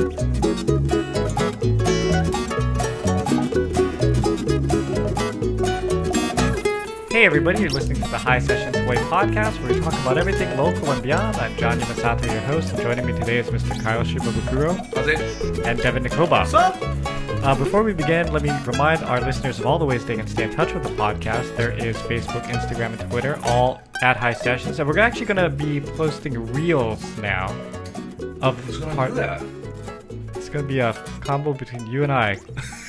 Hey everybody, you're listening to the Hisessions Hawai podcast where we talk about everything local and beyond. I'm John Yamasato, your host, and joining me today is Mr. Kyle Shibabukuro. How's it? And Devon Nekoba. What's up? Before we begin, let me remind our listeners of all the ways they can stay in touch with the podcast. There is Facebook, Instagram, and Twitter, all at Hisessions. And we're actually going to be posting reels now of Who's going to do that? It's going to be a combo between you and I,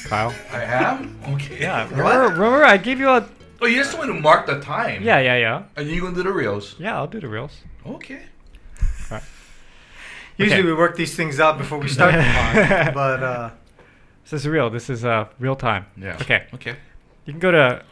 Kyle. I am? Okay. Yeah. Remember I gave you a... Oh, you just want to mark the time. Yeah. And you're going to do the reels? Yeah, I'll do the reels. Okay. All right. Usually we work these things out before we start the pod, but this is real. This is real time. Yeah. Okay. Okay. You can go to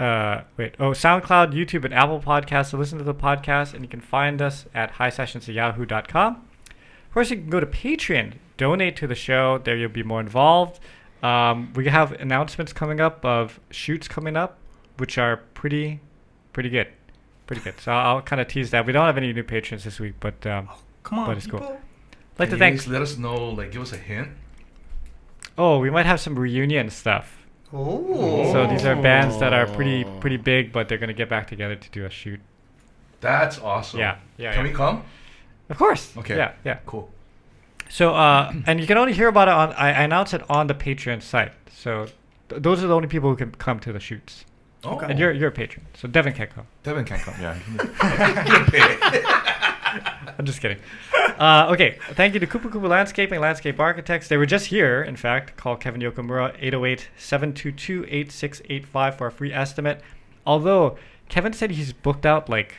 SoundCloud, YouTube, and Apple Podcasts to listen to the podcast, and you can find us at hisessions@yahoo.com. Of course, you can go to Patreon, donate to the show. There you'll be more involved. We have announcements coming up of shoots coming up, which are pretty good. Pretty good. So I'll kind of tease that. We don't have any new patrons this week, but come on, but it's people. cool. Like to Can thank. you let us know, like, give us a hint. Oh, we might have some reunion stuff. Oh. So these are bands that are pretty big, but they're gonna get back together to do a shoot. That's awesome. Yeah. Can we come? Of course. Okay. Yeah. Cool. So and you can only hear about it on. I announce it on the Patreon site. So those are the only people who can come to the shoots. Oh. And you're a patron, so Devon can't come. Devon can't come. Yeah. You'll pay. I'm just kidding. Okay, thank you to Kupu Kupu Landscaping, Landscape Architects. They were just here, in fact. Call Kevin Yokomura, 808-722-8685 for a free estimate. Although, Kevin said he's booked out, like,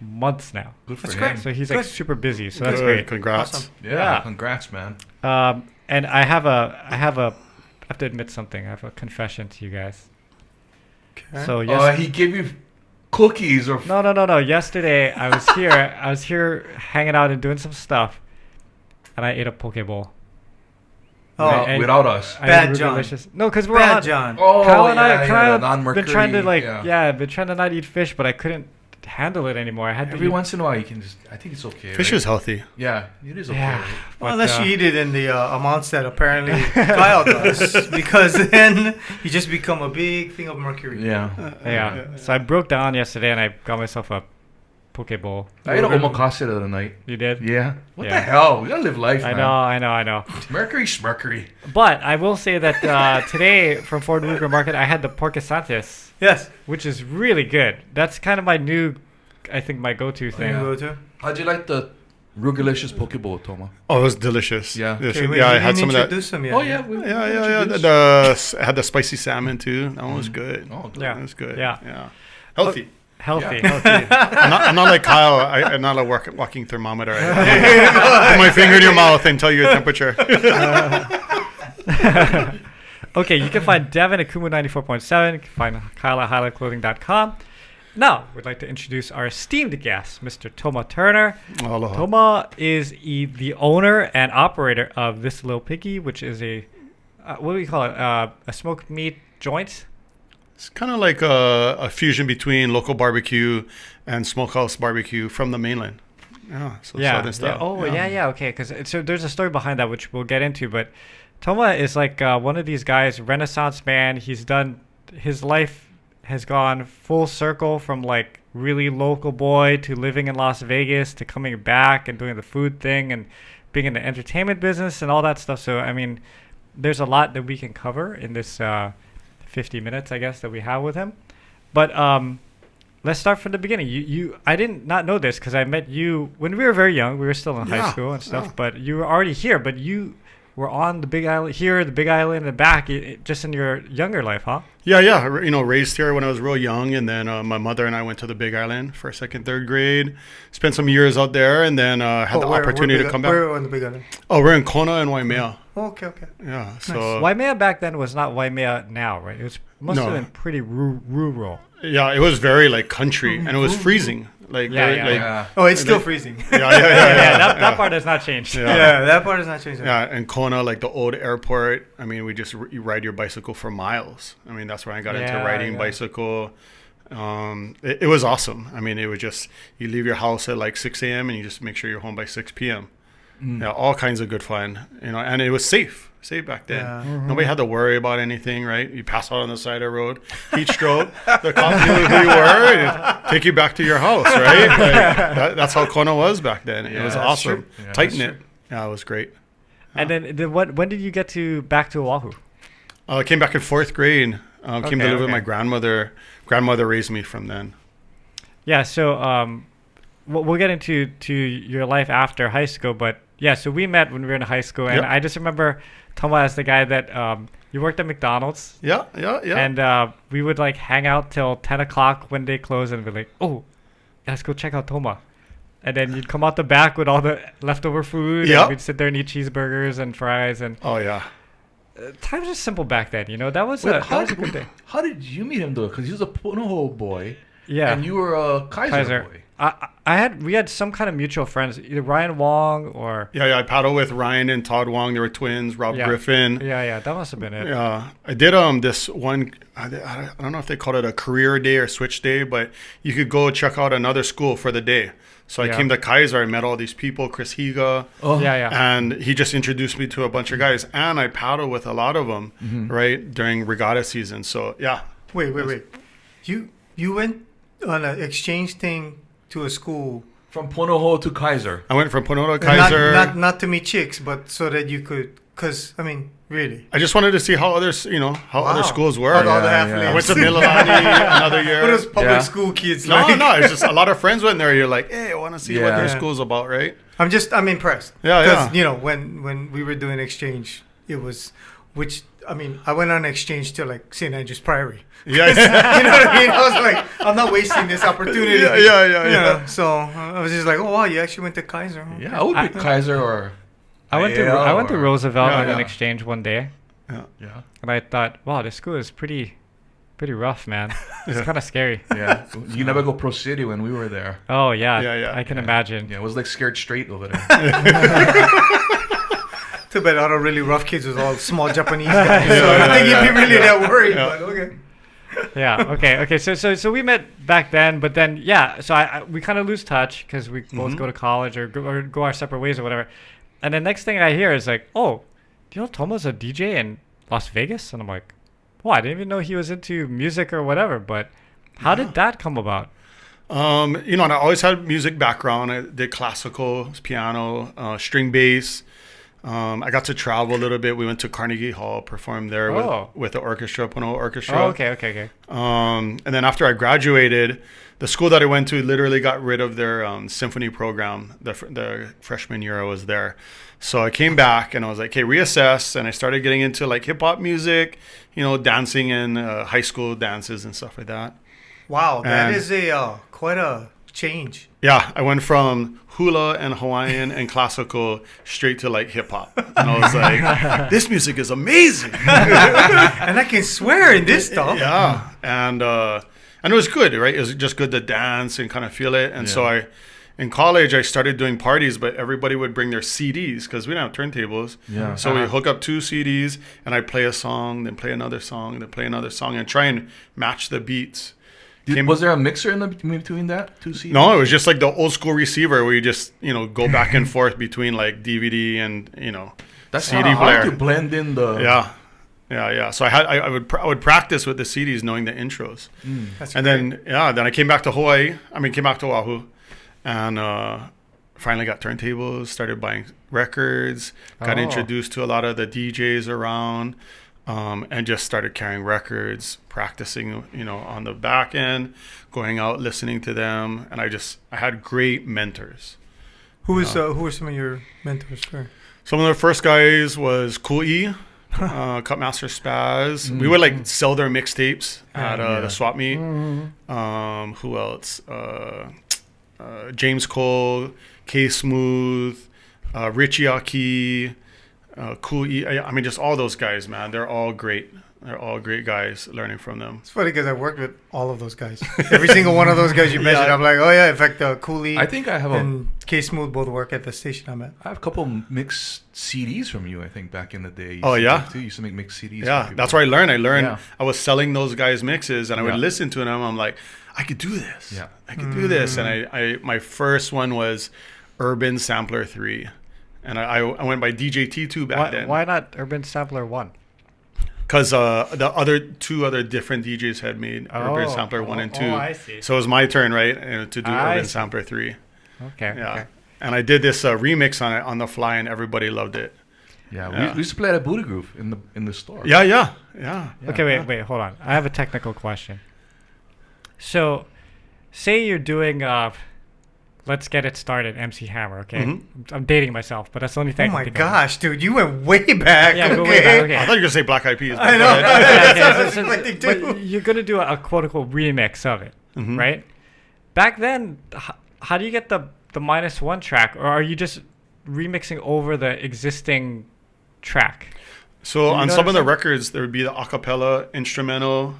months now. Good for That's him. great. So he's, Good. like, super busy, so that's great. Congrats. Awesome. Yeah. Congrats, man. And I have to admit something. I have a confession to you guys. Okay. So, yes. He gave you cookies or... No. Yesterday, I was here hanging out and doing some stuff, and I ate a Poke Bowl. Oh, without us. I Bad ate really John. delicious. No, because we're Bad on. John. Oh, Kyle and I the have been trying to non-mercury, been trying to not eat fish, but I couldn't handle it anymore. I had to Every eat, once in a while, you can just... I think it's okay, Fish right? is healthy. Yeah, it is okay. Yeah. right? Well, but, unless you eat it in the amounts that apparently Kyle does, because then you just become a big thing of mercury. Yeah. So I broke down yesterday, and I got myself a Poke Bowl. I ate an omakase the other night. You did? Yeah. What Yeah. the hell? We gotta live life, I man. know. Mercury's mercury. But I will say that today from Ford Luger Market, I had the Pork Santos, Yes. which is really good. That's kind of my new, I think, my go-to thing. Yeah. Go to. How'd you like the Rugalicious Poke Bowl, Toma? Oh, it was delicious. Yeah. Delicious. Okay, wait, Yeah, I you had didn't some of that. introduce him yet. Oh, yeah. I had the spicy salmon too. That one was good. Oh, good. Yeah. That was good. Yeah. Healthy. Healthy. I'm not like Kyle. I'm not a walking thermometer. I put my finger in your mouth and tell you your temperature. Okay, you can find Devon at Kumu 94.7. You can find Kyle at highlightclothing.com. Now, we'd like to introduce our esteemed guest, Mr. Toma Turner. Aloha. Toma is the owner and operator of this Lil Piggy, which is a, what do we call it? A smoked meat joint? It's kind of like a fusion between local barbecue and smokehouse barbecue from the mainland. Yeah, so southern style. Oh, yeah. Okay, because so there's a story behind that, which we'll get into. But Toma is like one of these guys, Renaissance man. His life has gone full circle from like really local boy to living in Las Vegas to coming back and doing the food thing and being in the entertainment business and all that stuff. So, I mean, there's a lot that we can cover in this 50 minutes, I guess, that we have with him. But let's start from the beginning. I did not know this because I met you when we were very young. We were still in high school and stuff, but you were already here. But you were on the Big Island here, the Big Island in the back, just in your younger life, huh? Yeah. Raised here when I was real young, and then my mother and I went to the Big Island for second, third grade. Spent some years out there, and then had the opportunity to come back. Where on the Big Island? Oh, we're in Kona and Waimea. Oh, okay. Yeah. So Waimea back then was not Waimea now, right? It must have been pretty rural. yeah, it was very like country, and it was freezing. Like Yeah. Oh, it's still freezing. Yeah. That part has not changed. Yeah, that part is not changing. Yeah, and Kona, like the old airport. I mean, you ride your bicycle for miles. I mean, that's where I got into riding bicycle. It was awesome. I mean, it was just you leave your house at like 6 a.m. and you just make sure you're home by 6 p.m. Yeah, all kinds of good fun, and it was safe back then. Yeah. Nobody had to worry about anything, right? You pass out on the side of the road, heat stroke, the cops knew who you were, and take you back to your house, right? That's how Kona was back then. It was that's awesome, true. Yeah, tight that's knit. Yeah, it was great. And then when did you get back to Oahu? I came back in 4th grade. Came to live with okay. my grandmother. Grandmother raised me from then. Yeah, so we'll get into your life after high school, but yeah, so we met when we were in high school, and Yep. I just remember Toma as the guy that you worked at McDonald's, Yeah. and we would like hang out till 10 o'clock when they closed, and be like, oh, let's go check out Toma. And then you'd come out the back with all the leftover food, Yep. and we'd sit there and eat cheeseburgers and fries, and Oh yeah. times were simple back then, That was, Wait, that was a good day. How did you meet him though? Because he was a Punoho boy, Yeah. and you were a Kaiser boy. We had some kind of mutual friends, either Ryan Wong or Yeah. I paddled with Ryan and Todd Wong. They were twins. Rob Yeah. Griffin. yeah, that must have been it. Yeah, I did this one. I don't know if they called it a career day or switch day, but you could go check out another school for the day. So I Yeah. came to Kaiser. I met all these people, Chris Higa, Oh, Yeah. and he just introduced me to a bunch of guys. And I paddled with a lot of them, right, during regatta season. So yeah, Wait. You went on an exchange thing to a school. From Punoho to Kaiser. I went from Punoto to And Kaiser. not to meet chicks, but so that you could, because I mean, really. I just wanted to see how others, how other Wow. schools were. All the Yeah, athletes. yeah. I went to Mililani another year. What is public Yeah. school kids No, like? no, it's just a lot of friends went there. You're like, hey, I want to see what Yeah. their Yeah. school's about, right? I'm impressed. Yeah, Because yeah. when we were doing exchange, it was I went on exchange to like St. Andrews Priory. Yeah, You know what I mean? I was like, I'm not wasting this opportunity. yeah. So I was just like, oh wow, you actually went to Kaiser. Okay. Yeah, I would pick Kaiser or. I went to IAL or- Roosevelt Yeah, on an yeah. exchange one day, Yeah. and I thought, wow, this school is pretty rough, man. It's Yeah. kind of scary. Yeah. You never go Pro City when we were there. Oh yeah, Yeah. I can imagine. Yeah, it was like Scared Straight over there. Too bad all the really rough kids was all small Japanese guys. Yeah, So I yeah, think you'd be yeah. really that worried. Yeah. But okay. Yeah. Okay. So we met back then, but then yeah. So we kind of lose touch because we both go to college or go our separate ways or whatever. And the next thing I hear is like, oh, do you know Toma's a DJ in Las Vegas? And I'm like, well, I didn't even know he was into music or whatever. But how did that come about? And I always had music background. I did classical, piano, string bass. I got to travel a little bit. We went to Carnegie Hall, performed there with the orchestra, Puno Orchestra. Oh, okay. And then after I graduated, the school that I went to literally got rid of their symphony program. The freshman year I was there. So I came back and I was like, okay, reassess. And I started getting into like hip hop music, dancing in high school dances and stuff like that. Wow, that And- is quite a change. Yeah, I went from hula and Hawaiian and classical straight to like hip hop. And I was like, this music is amazing. And I can swear in this stuff. Yeah. And it was good, right? It was just good to dance and kind of feel it. And so in college, I started doing parties, but everybody would bring their CDs because we didn't have turntables. Yeah. So we hook up 2 CDs and I'd play a song, then play another song, then play another song and try and match the beats. Was there a mixer in between that? 2 CDs? No, it was just like the old school receiver where you just, go back and forth between like DVD and, That's CD hard player. to blend in the. Yeah. So I would practice with the CDs knowing the intros. That's And great. then I came back to came back to Oahu and finally got turntables, started buying records, got Oh. introduced to a lot of the DJs around. And just started carrying records, practicing, on the back end, going out, listening to them. And I had great mentors. Who were some of your mentors? Sir? Some of the first guys was Cool E, Cutmaster Spaz. We would like sell their mixtapes at the swap meet. Who else? James Cole, K Smooth, Richie Aki. Cool E. I mean, just all those guys, man. They're all great. They're all great guys. Learning from them. It's funny because I worked with all of those guys. Every single one of those guys you mentioned, I'm like, oh yeah. In fact, Cooley I think I have and K Smooth both work at the station I'm at. I have a couple mixed CDs from you. I think back in the day. You Oh, used to yeah? make too. You used to make mixed CDs. for Yeah, people. that's where I learned. Yeah. I was selling those guys mixes, and I would Yeah. listen to them. I'm like, I could do this. Yeah. I could do this. And I my first one was Urban Sampler 3. And I went by DJ T2 back then. Why not Urban Sampler 1? Because the two other different DJs had made Urban Sampler 1 and 2. Oh, I see. So it was my turn, right, to do I Urban see. Sampler 3. Okay. Yeah. Okay. And I did this remix on it on the fly, and everybody loved it. Yeah, we used to play at Booty Groove in the store. Yeah. Okay, wait, hold on. I have a technical question. So, say you're doing Let's Get It Started, MC Hammer, okay? Mm-hmm. I'm dating myself, but that's the only thing. Oh my gosh, dude, you went way back. Yeah, okay. go way back, okay. I thought you were going to say Black Eyed Peas. I know. Okay, What they do. but you're gonna do a quote unquote remix of it, Mhm. right? Back then, how do you get the -1 track, or are you just remixing over the existing track? So You on know some what of I'm the records, there would be the acapella, instrumental,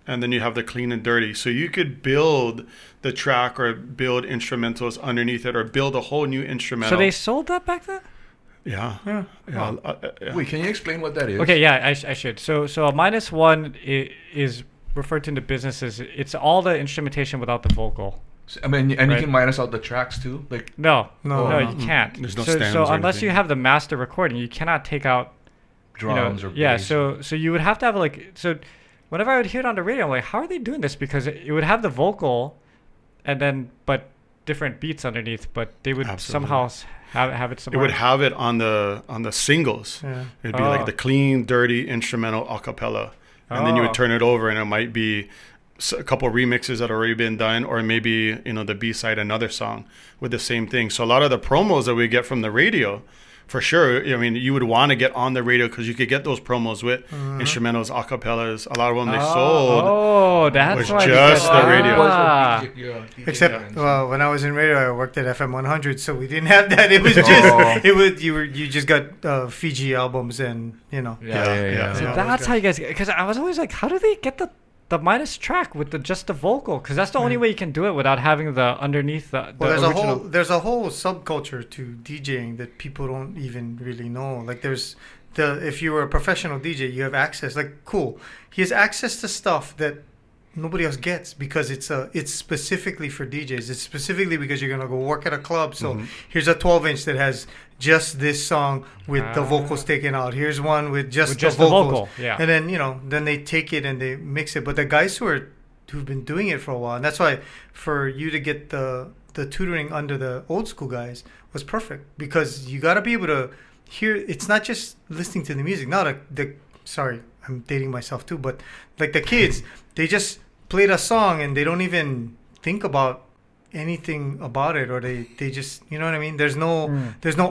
and then you have the clean and dirty. So you could build the track or build instrumentals underneath it or build a whole new instrumental. So they sold that back then? Yeah. Yeah. Yeah. Wait, can you explain what that is? Okay, yeah, I should. So a -1 is referred to in the business as it's all the instrumentation without the vocal. I mean, and Right. you can minus out the tracks too. Like, No, No. you can't. There's no so stems so or unless you anything. have the master recording, you cannot take out drums or yeah. bass. So you would have to have whenever I would hear it on the radio, I'm like, how are they doing this? Because it would have the vocal, and then but different beats underneath, but they would Absolutely. somehow have it It somewhere. would have it on the singles. Yeah. It'd be Oh. like the clean, dirty instrumental acapella, and then you Oh. would turn it over, and it might be a couple remixes that already been done, or maybe the B side another song with the same thing. So a lot of the promos that we get from the radio, for sure. I mean, you would want to get on the radio because you could get those promos with instrumentals, acapellas. A lot of them they sold. Oh, that's was why they just said- the radio. Ah. Except when I was in radio, I worked at FM 100, so we didn't have that. It was just Oh. you just got Fiji albums and Yeah. So Yeah. that's how you guys. Because I was always like, how do they get the minus track with just the vocal? Because that's the only way you can do it without having the underneath the Well, original. there's a whole subculture to DJing that people don't even really know. Like there's if you were a professional DJ, you have access. Like cool, he has access to stuff that nobody else gets because it's specifically for DJs. It's specifically because you're gonna go work at a club. So here's a 12-inch that has just this song with the vocals taken out. Here's one with just the vocals. vocal. Yeah. And then then they take it and they mix it. But the guys who've been doing it for a while, and that's why for you to get the tutoring under the old school guys was perfect because you got to be able to hear. It's not just listening to the music. Not sorry, I'm dating myself too, but like the kids, they just played a song and they don't even think about anything about it, or they just, you know what I mean? There's no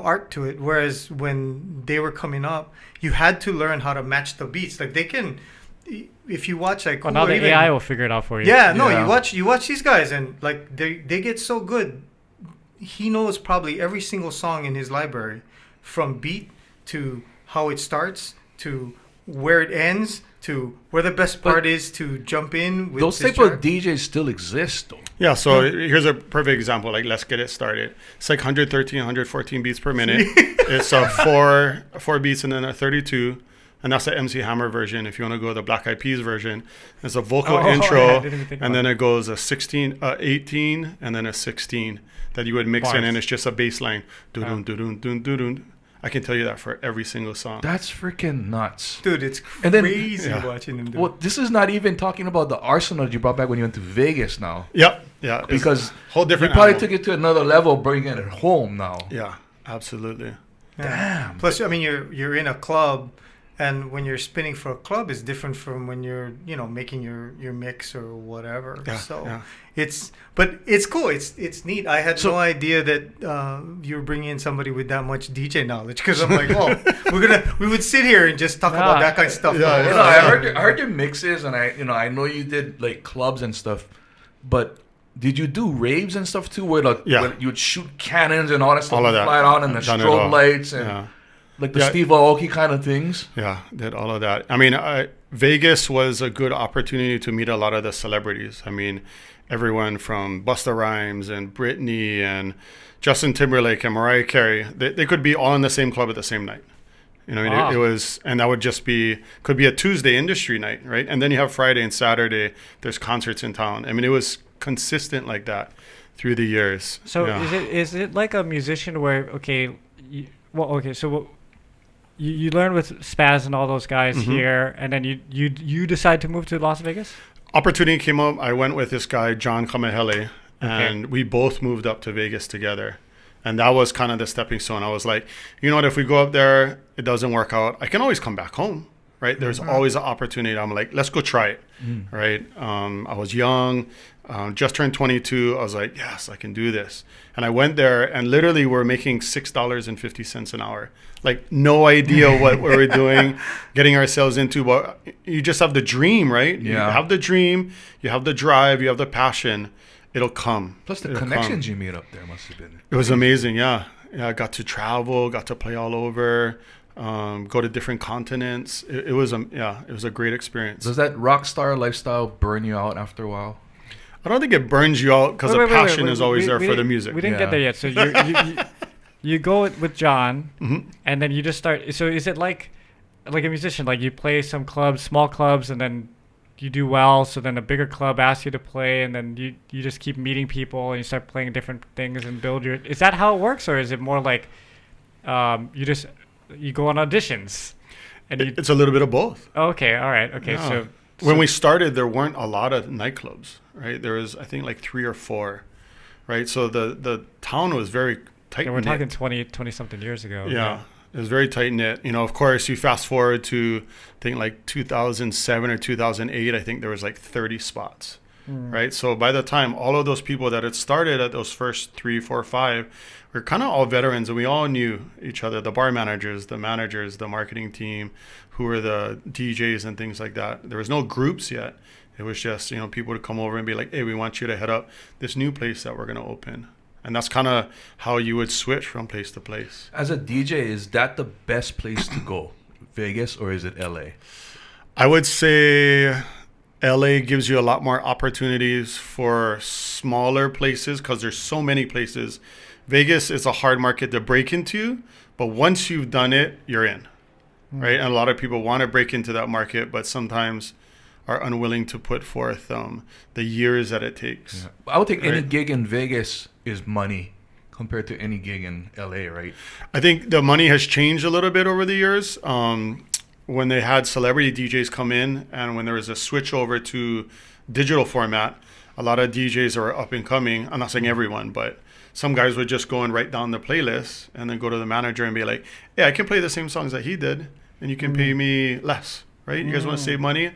art to it. Whereas when they were coming up, you had to learn how to match the beats. Like they can, if you watch like Well, now or the even- AI will figure it out for you. yeah, no, Yeah. you watch these guys and like they get so good. He knows probably every single song in his library, from beat to how it starts to where it ends to where the best part is to jump in with Those this type of track. DJs still exist, though. Yeah, so here's a perfect example. Like, let's get it started. It's like 113, 114 beats per minute. It's four beats and then a 32. And that's the MC Hammer version. If you want to go the Black Eyed Peas version, it's a vocal Oh, intro, yeah, I didn't even think and about then it goes a 18, and then a 16 that you would mix in, Bars. and it's just a bass line. Doo-dun, doo-dun, doo-dun, doo-dun. I can tell you that for every single song. That's freaking nuts. Dude, it's And then- crazy Yeah. watching them do Well, this is not even talking about the arsenal you brought back when you went to Vegas now. Yeah. It's Because a whole You different probably animal. took it to another level, bringing it home now. Yeah, absolutely. Damn. Plus, I mean, you're in a club, and when you're spinning for a club is different from when you're making your mix or whatever. Yeah, So yeah. it's cool. It's neat. I had no idea that you were bringing in somebody with that much DJ knowledge, because I'm like, oh, we would sit here and just talk about that kind of stuff. Yeah, You yeah. know, I heard your mixes, and I know you did like clubs and stuff, but did you do raves and stuff too, where where you would shoot cannons and all that stuff, All of that. fly on, and the Done it all. strobe lights and Yeah. like the Yeah. Steve Aoki kind of things? Yeah, did all of that. I mean, Vegas was a good opportunity to meet a lot of the celebrities. I mean, everyone from Busta Rhymes and Britney and Justin Timberlake and Mariah Carey, they could be all in the same club at the same night. You know, I mean, Wow. it was, and that would just could be a Tuesday industry night, right? And then you have Friday and Saturday, there's concerts in town. I mean, it was consistent like that through the years. So Yeah. is it like a musician where well, okay, so you learn with Spaz and all those guys here, and then you decide to move to Las Vegas? Opportunity came up. I went with this guy, John Kamahele, and we both moved up to Vegas together. And that was kind of the stepping stone. I was like, you know what, if we go up there, it doesn't work out, I can always come back home, right? There's always an opportunity. I'm like, let's go try it, right? I was young, just turned 22. I was like, yes, I can do this. And I went there, and literally we're making $6.50 an hour. Like, no idea what we were doing, getting ourselves into. But you just have the dream, right? Yeah. You have the dream, you have the drive, you have the passion. It'll come. Plus the connections you made up there must have been. It was amazing, yeah. I got to travel, got to play all over, go to different continents. It was a great experience. Does that rock star lifestyle burn you out after a while? I don't think it burns you out because the passion is always there for the music. We didn't get there yet. So you go with John, and then you just start. So is it like a musician? Like you play some clubs, small clubs, and then you do well, so then a bigger club asks you to play, and then you just keep meeting people and you start playing different things and build your. Is that how it works, or is it more like you go on auditions? And it's a little bit of both. Okay, all right, okay. Yeah. So when we started, there weren't a lot of nightclubs, right? There was, I think, like 3 or 4, right? So the town was very tight. we're talking 20 something years ago. Yeah. It was very tight knit. You know, of course, you fast forward to, I think, like 2007 or 2008, I think there was like 30 spots, right? So by the time all of those people that had started at those first 3, 4, 5 were kind of all veterans, and we all knew each other, the bar managers, the marketing team, who were the DJs and things like that. There was no groups yet. It was just, you know, people would come over and be like, hey, we want you to head up this new place that we're going to open. And that's kind of how you would switch from place to place. As a DJ, is that the best place to go? Vegas, or is it LA? I would say LA gives you a lot more opportunities for smaller places because there's so many places. Vegas is a hard market to break into, but once you've done it, you're in, right? And a lot of people want to break into that market, but sometimes are unwilling to put forth the yeyears that it takes. Yeah. I would think any gig in Vegas is money compared to any gig in LA, right? I think the money has changed a little bit over the years. When they had celebrity DJs come in, and when there was a switch over to digital format, a lot of DJs are up and coming. I'm not saying everyone, but some guys would just go and write down the playlist and then go to the manager and be like, hey, I can play the same songs that he did, and you can pay me less, right? You guys want to save money?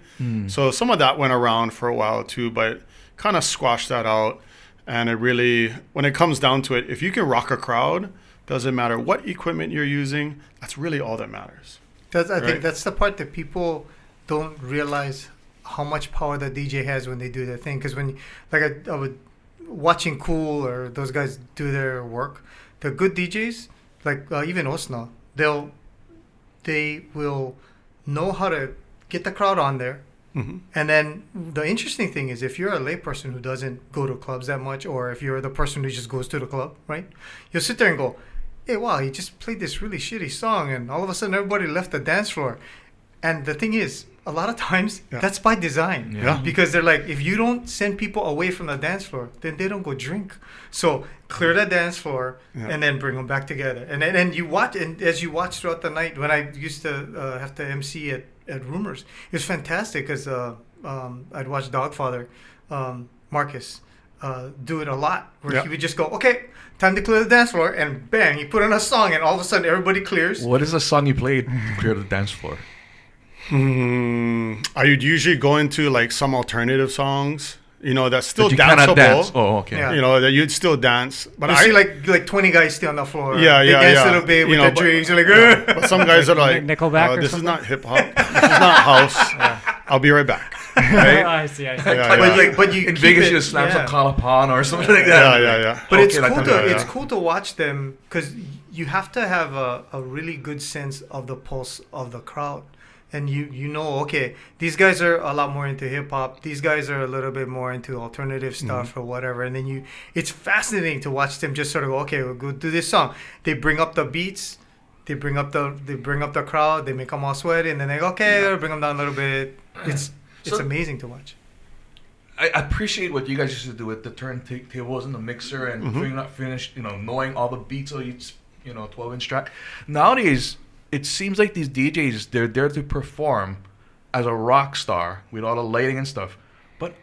So some of that went around for a while too, but kind of squashed that out. And it really, when it comes down to it, if you can rock a crowd, doesn't matter what equipment you're using, that's really all that matters. I think that's the part that people don't realize how much power the DJ has when they do their thing. Because when, like I would watching Cool or those guys do their work, the good DJs, like even Osna, they will know how to get the crowd on there. And then the interesting thing is, if you're a layperson who doesn't go to clubs that much, or if you're the person who just goes to the club, right? You'll sit there and go, hey, wow, he just played this really shitty song, and all of a sudden everybody left the dance floor. And the thing is, a lot of times that's by design. Because they're like, if you don't send people away from the dance floor, then they don't go drink. So clear the dance floor and then bring them back together. And then you watch, and as you watch throughout the night, when I used to have to MC at Rumors, it was fantastic because I'd watch Dogfather, Marcus, do it a lot, where he would just go, okay, time to clear the dance floor, and bang, he put on a song, and all of a sudden everybody clears. What is the song you played to clear the dance floor? I would usually go into like some alternative songs, you know, that's still that danceable. Dance. Oh, okay. You know, that you'd still dance. But you see like 20 guys still on the floor. They yeah. dance a little bit with their drinks. You're like, but some guys are like, Nickelback this is not hip hop. This is not house. I'll be right back. Right? I see. But you in Vegas, you slam some Kalapon or something like that. Yeah. But it's cool to watch them, because you have to have a really good sense of the pulse of the crowd. And you know, okay, these guys are a lot more into hip hop. These guys are a little bit more into alternative stuff or whatever. And then it's fascinating to watch them just sort of go, okay, we'll go do this song. They bring up the beats, they bring up the crowd, they make them all sweaty, and then they go, okay, bring them down a little bit. It's amazing to watch. I appreciate what you guys used to do with the turntables and the mixer, and when you're not finished, knowing all the beats, so you 12-inch track. Nowadays, it seems like these DJs, they're there to perform as a rock star with all the lighting and stuff, but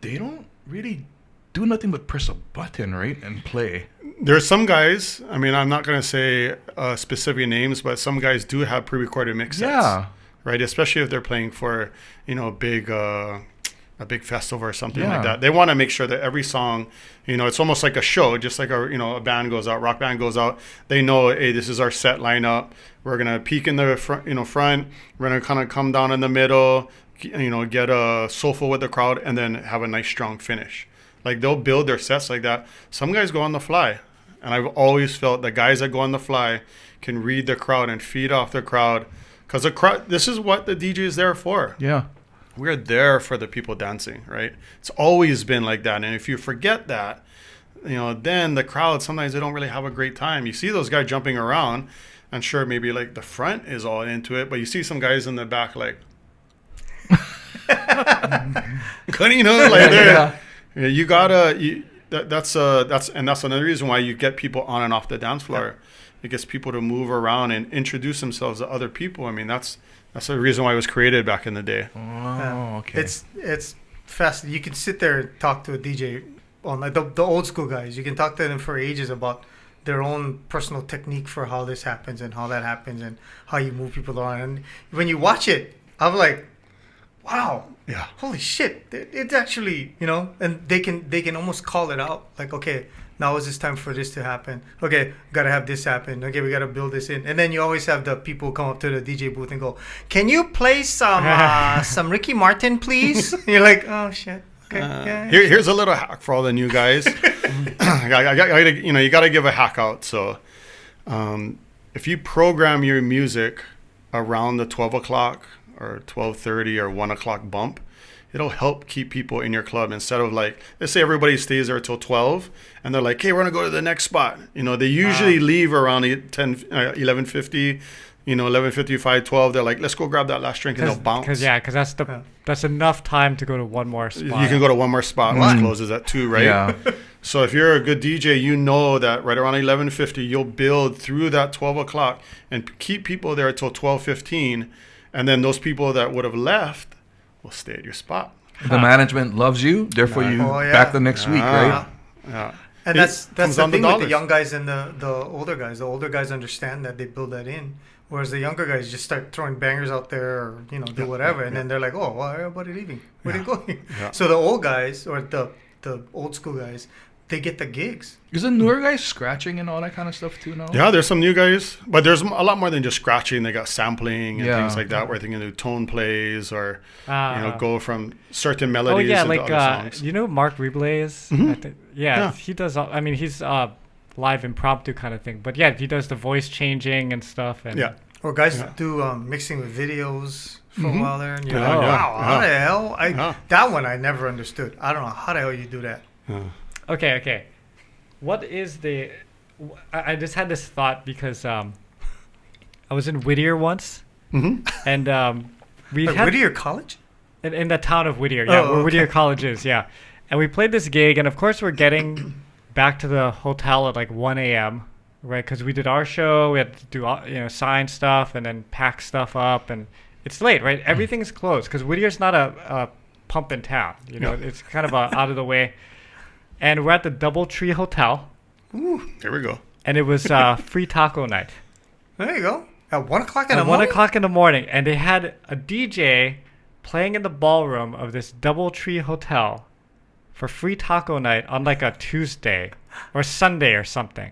they don't really do nothing but press a button, right, and play. There's some guys, I mean, I'm not going to say specific names, but some guys do have pre-recorded mix sets. Yeah. Right, especially if they're playing for, a big festival or something like that. They want to make sure that every song, it's almost like a show, just like a band goes out, rock band goes out. They know, hey, this is our set lineup. We're gonna peak in the front. We're gonna kind of come down in the middle, get a soulful with the crowd, and then have a nice strong finish. Like they'll build their sets like that. Some guys go on the fly, and I've always felt the guys that go on the fly can read the crowd and feed off the crowd, because the crowd. This is what the DJ is there for. Yeah. We're there for the people dancing, right? It's always been like that. And if you forget that, then the crowd, sometimes they don't really have a great time. You see those guys jumping around, and sure, maybe like the front is all into it, but you see some guys in the back like, you gotta, that's another reason why you get people on and off the dance floor. It gets people to move around and introduce themselves to other people. I mean, that's the reason why it was created back in the day. Oh, okay. It's fast. You can sit there and talk to a DJ on like the old school guys. You can talk to them for ages about their own personal technique for how this happens and how that happens and how you move people around. And when you watch it, I'm like, wow, yeah, holy shit! It's actually, and they can almost call it out. Like, okay, now is this time for this to happen. Okay, gotta have this happen. Okay, we gotta build this in. And then you always have the people who come up to the DJ booth and go, "Can you play some Ricky Martin, please?" And you're like, "Oh shit." Okay. Here's a little hack for all the new guys. you gotta give a hack out. So, if you program your music around the 12 o'clock or 12:30 or 1 o'clock bump, it'll help keep people in your club instead of like, let's say everybody stays there till 12 and they're like, hey, we're going to go to the next spot. They usually leave around 11:50, 11:55, 12. They're like, let's go grab that last drink, and they'll bounce. Because that's enough time to go to one more spot. You can go to one more spot, which closes at 2, right? Yeah. So if you're a good DJ, you know that right around 11:50, you'll build through that 12 o'clock and keep people there until 12:15. And then those people that would have left will stay at your spot. The management loves you, therefore you back the next week, right? Yeah. And that's the thing with the young guys and the older guys. The older guys understand that, they build that in, whereas the younger guys just start throwing bangers out there or do whatever, and then they're like, oh, well, everybody leaving, where they going? Yeah. So the old guys or the old school guys, they get the gigs. Is the newer guys scratching and all that kind of stuff too now? Yeah, there's some new guys, but there's a lot more than just scratching. They got sampling and things like that, where they can do tone plays or go from certain melodies into other songs. Mark Reblay is? Mm-hmm. He does. He's live impromptu kind of thing, but he does the voice changing and stuff. And or guys do mixing with videos for a while there, and you're like, wow, how the hell? That one I never understood. I don't know how the hell you do that. Okay. What is the... I just had this thought because I was in Whittier once, and we had... Whittier College? In the town of Whittier, where Whittier College is, And we played this gig, and of course we're getting back to the hotel at like 1 a.m., right? Because we did our show, we had to do sign stuff and then pack stuff up, and it's late, right? Everything's closed because Whittier's not a pumping town, It's kind of out of the way. And we're at the Doubletree Hotel. Ooh, here we go. And it was free taco night. There you go. At 1 o'clock in the At morning? 1 o'clock in the morning. And they had a DJ playing in the ballroom of this Doubletree Hotel for free taco night on like a Tuesday or Sunday or something.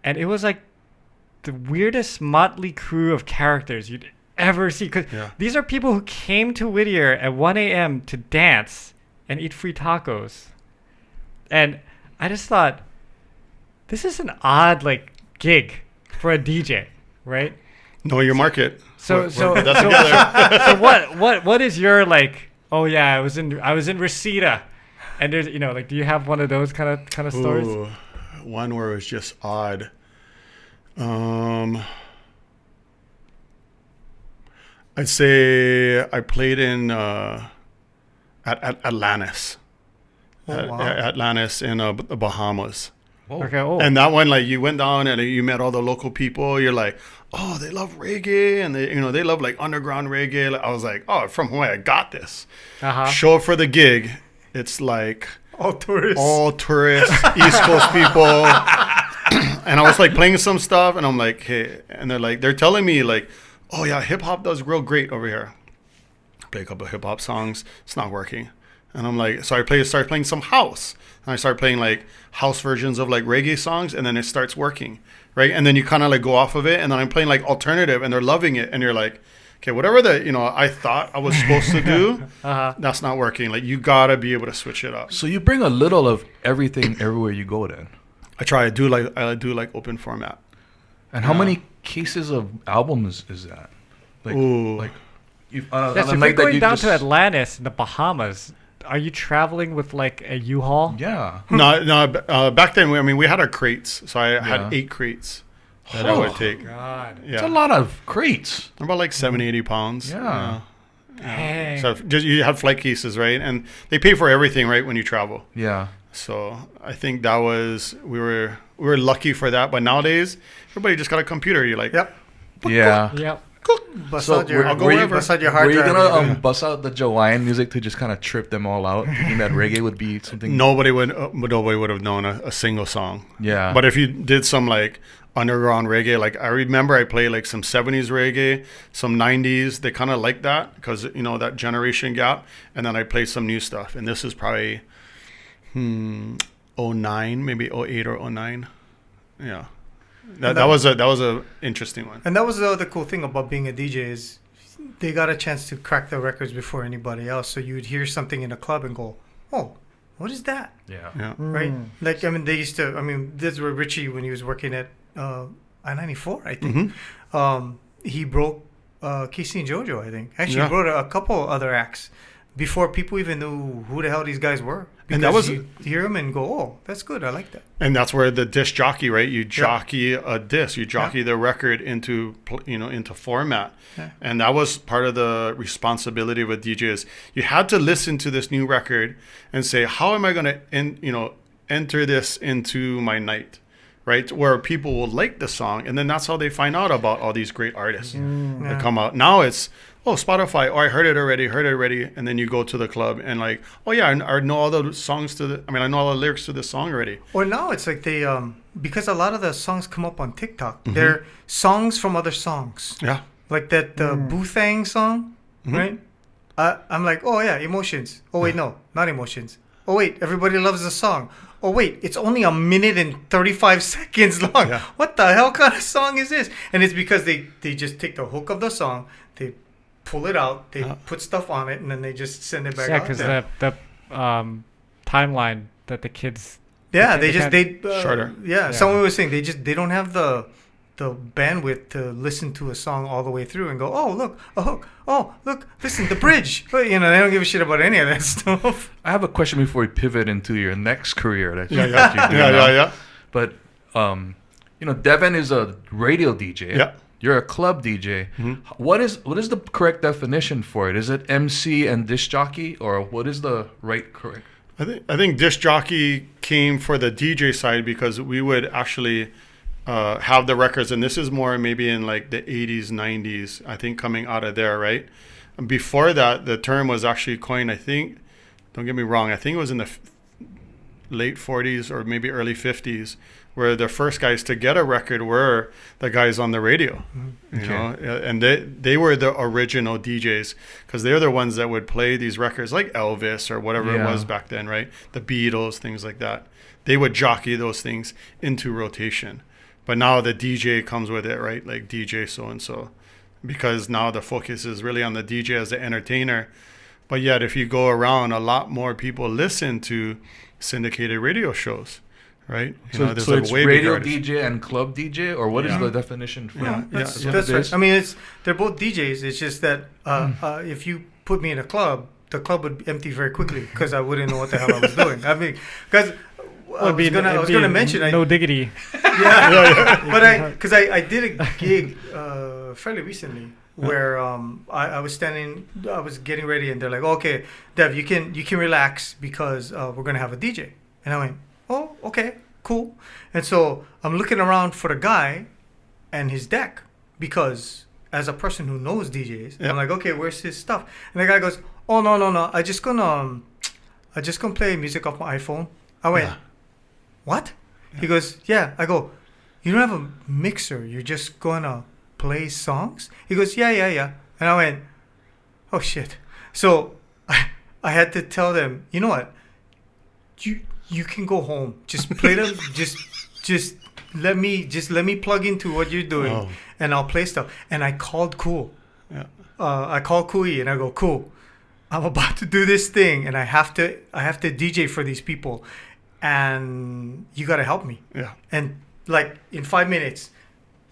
And it was like the weirdest motley crew of characters you'd ever see. Because these are people who came to Whittier at 1 a.m. to dance and eat free tacos. And I just thought, this is an odd gig for a DJ, right? Know your market. So what is your oh yeah, I was in Reseda, and there's do you have one of those kind of stories? Ooh, one where it was just odd. I'd say I played in at Atlantis. Oh, wow. Atlantis in the Bahamas. Whoa. Okay. Oh. And that one, like, you went down and you met all the local people. You're like, oh, they love reggae, and they love like underground reggae. Like, I was like, oh, from Hawaii, I got this. Uh-huh. Show up for the gig. It's like All tourists. all tourists, East Coast people. And I was like playing some stuff, and I'm like, hey, and they're telling me like, oh yeah, hip hop does real great over here. I play a couple of hip hop songs. It's not working. And I'm like, so I started playing some house. And I started playing like house versions of like reggae songs, and then it starts working, right? And then you kind of like go off of it, and then I'm playing like alternative, and they're loving it, and you're like, okay, whatever I thought I was supposed to do, that's not working. Like, you gotta be able to switch it up. So you bring a little of everything everywhere you go then. I try. I do like open format. And how many cases of albums is that? Like, Ooh. like you, Yes, if you're going down to Atlantis in the Bahamas, are you traveling with like a U-Haul? Yeah. No. Back then, we had our crates, so I Yeah. had 8 crates that I would take. God. Yeah, It's a lot of crates. about like 70, 80 pounds. Yeah. Dang. So just you have flight cases, right? And they pay for everything, right, when you travel. Yeah. So I think that was we were lucky for that. But nowadays, everybody just got a computer. You're like, Yep. Yeah. Yep. Bust So out your, I'll go wherever. bust out your hard Were you drive. gonna bust out the Hawaiian music to just kind of trip them all out, thinking that reggae would be something? nobody would have known a single song. Yeah. But if you did some like underground reggae, like I remember I played like some 70s reggae, some 90s. They kind of like that because that generation gap. And then I played some new stuff. And this is probably 09, maybe 08 or 09. Yeah. That was a interesting one. And that was the other cool thing about being a DJ is they got a chance to crack the records before anybody else. So you would hear something in a club and go, oh, what is that? Yeah. Yeah. Right? Like, they used to, this is where Richie, when he was working at I-94, I think, he broke Casey and JoJo, I think. Actually, Yeah. he brought a couple other acts before people even knew who the hell these guys were. Because And that was- you hear them and go, oh, that's good. I like that. And that's where the disc jockey, right? You jockey a disc, you jockey the record into format. Yeah. And that was part of the responsibility of a DJ is you had to listen to this new record and say, how am I going to enter this into my night, right? Where people will like the song, and then that's how they find out about all these great artists that come out. Now it's Spotify. Oh, I heard it already, and then you go to the club and like, oh yeah, I know all the songs I know all the lyrics to this song already. Or now it's like they because a lot of the songs come up on TikTok. They're songs from other songs. Yeah. Like that Boothang song, right? I'm like, oh yeah, Emotions. Oh wait, no, not Emotions. Oh wait, Everybody Loves the Song. Oh wait, it's only 1 minute and 35 seconds long. Yeah. What the hell kind of song is this? And it's because they just take the hook of the song, they pull it out, they put stuff on it, and then they just send it back Yeah, out because there. the timeline that the kids. Yeah, They they Shorter. Yeah, Yeah. someone was saying they don't have the bandwidth to listen to a song all the way through and go, oh look, a hook, oh look, listen, the bridge. But they don't give a shit about any of that stuff. I have a question before we pivot into your next career that you Yeah. do now. Yeah. But Devon is a radio DJ. Yeah. You're a club DJ. What is the correct definition for it? Is it MC and disc jockey, or what is the correct? I think disc jockey came for the DJ side because we would actually have the records, and this is more maybe in like the 80s, 90s, I think, coming out of there, right? And before that, the term was actually coined, I think, don't get me wrong, I think it was in the late 40s or maybe early 50s, where the first guys to get a record were the guys on the radio, you know, and they were the original DJs because they're the ones that would play these records like Elvis or whatever it was back then, right? The Beatles, things like that. They would jockey those things into rotation. But now the DJ comes with it, right? Like DJ so-and-so, because now the focus is really on the DJ as the entertainer. But yet, if you go around, a lot more people listen to syndicated radio shows, right? So there's it's way radio bigger artists. DJ and club DJ, or what is the definition for Yeah. That's what it right. is? I mean, they're both DJs. It's just that if you put me in a club, the club would empty very quickly because I wouldn't know what the hell I was doing. I mean, because I was gonna mention no diggity. because I did a gig fairly recently where I was getting ready, and they're like, okay, Dev, you can relax because we're gonna have a DJ, and I went, oh, okay. cool. And so I'm looking around for the guy and his deck because as a person who knows DJs, I'm like, okay, where's his stuff? And the guy goes, oh no, I just gonna play music off my iPhone. I went, what? He goes, yeah. I go, you don't have a mixer. You're just gonna play songs? He goes, yeah. And I went, oh shit. So I had to tell them, you know what? You can go home. Just play them. just let me plug into what you're doing, and I'll play stuff. And I called Cool. Yeah. I called Kui and I go, Cool, I'm about to do this thing, and I have to DJ for these people, and you gotta help me. Yeah. And like in 5 minutes,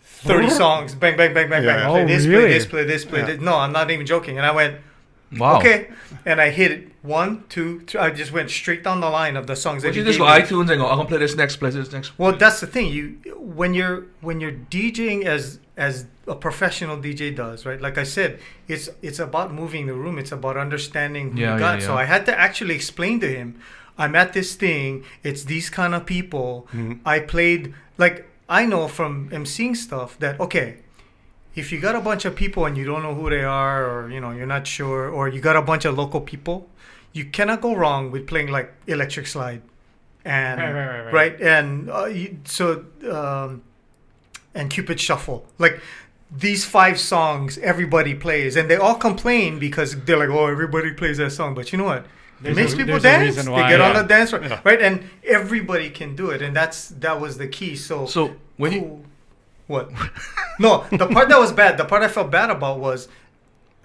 30 songs, bang, bang, bang, bang, bang. Play this, really? play this. No, I'm not even joking. And I went, wow. Okay. And I hit it 1, 2, 3. I just went straight down the line of the songs. Would you just go iTunes and go, I'm gonna play this next, play this next? Well, that's the thing. When you're DJing as a professional DJ does, right? Like I said, it's about moving the room. It's about understanding who you got. Yeah. So I had to actually explain to him, I'm at this thing. It's these kind of people. Mm-hmm. I played, like, I know from emceeing stuff that, okay, if you got a bunch of people and you don't know who they are, or, you know, you're not sure, or you got a bunch of local people, you cannot go wrong with playing like Electric Slide. And, right? And and Cupid Shuffle. Like, these 5 songs everybody plays, and they all complain because they're like, oh, everybody plays that song. But you know what? It makes people dance. They get on the dance floor, right? And everybody can do it, and that was the key. So when you what? No, the part that was bad. The part I felt bad about was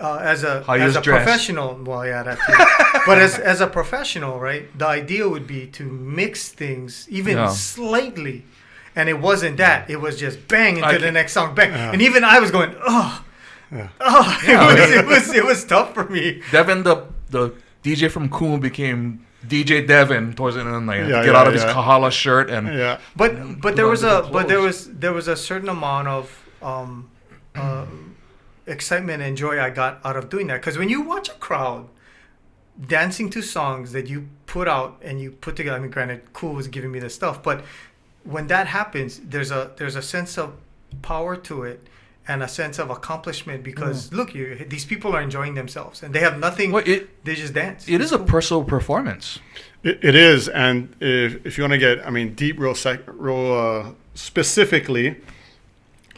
as a professional. Well, yeah, that too. But as a professional, right? The idea would be to mix things even slightly, and it wasn't that. It was just bang into the next song, bang, and even I was going, it was tough for me. Devon, the DJ from Cool became DJ Devon towards the end of the night. Get out of his Kahala shirt and But there was a certain amount of excitement and joy I got out of doing that, because when you watch a crowd dancing to songs that you put out and you put together, I mean, granted, Cool was giving me the stuff, but when that happens, there's a sense of power to it. And a sense of accomplishment, because look, these people are enjoying themselves and they have nothing. They just dance. It is a personal performance. It is, and if you want to get, deep, real specifically,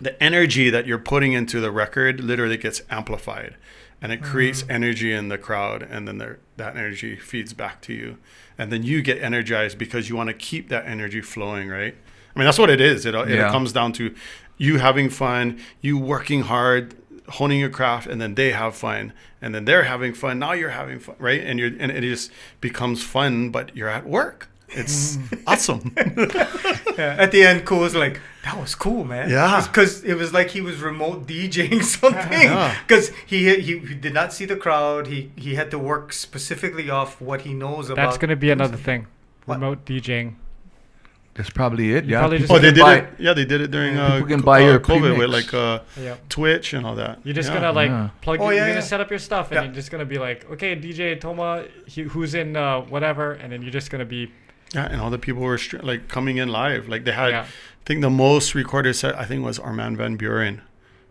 the energy that you're putting into the record literally gets amplified, and it creates energy in the crowd, and then that energy feeds back to you, and then you get energized because you want to keep that energy flowing, right? That's what it is. It comes down to you having fun, you working hard, honing your craft, and then they have fun, and then they're having fun. Now you're having fun, right? And it just becomes fun, but you're at work. It's awesome. At the end, Cool was like, "That was cool, man." Yeah, because it was like he was remote DJing something. Because he did not see the crowd. He had to work specifically off what he knows about. That's gonna be another thing. Remote DJing. That's probably it. They did it. Yeah, they did it during people can buy your COVID with like Twitch and all that. You're just gonna plug. You're gonna set up your stuff, and you're just gonna be like, okay, DJ Toma, who's in whatever, and then you're just gonna be. Yeah, and all the people were coming in live. Like they had, I think the most recorded set I think was Armand Van Buren,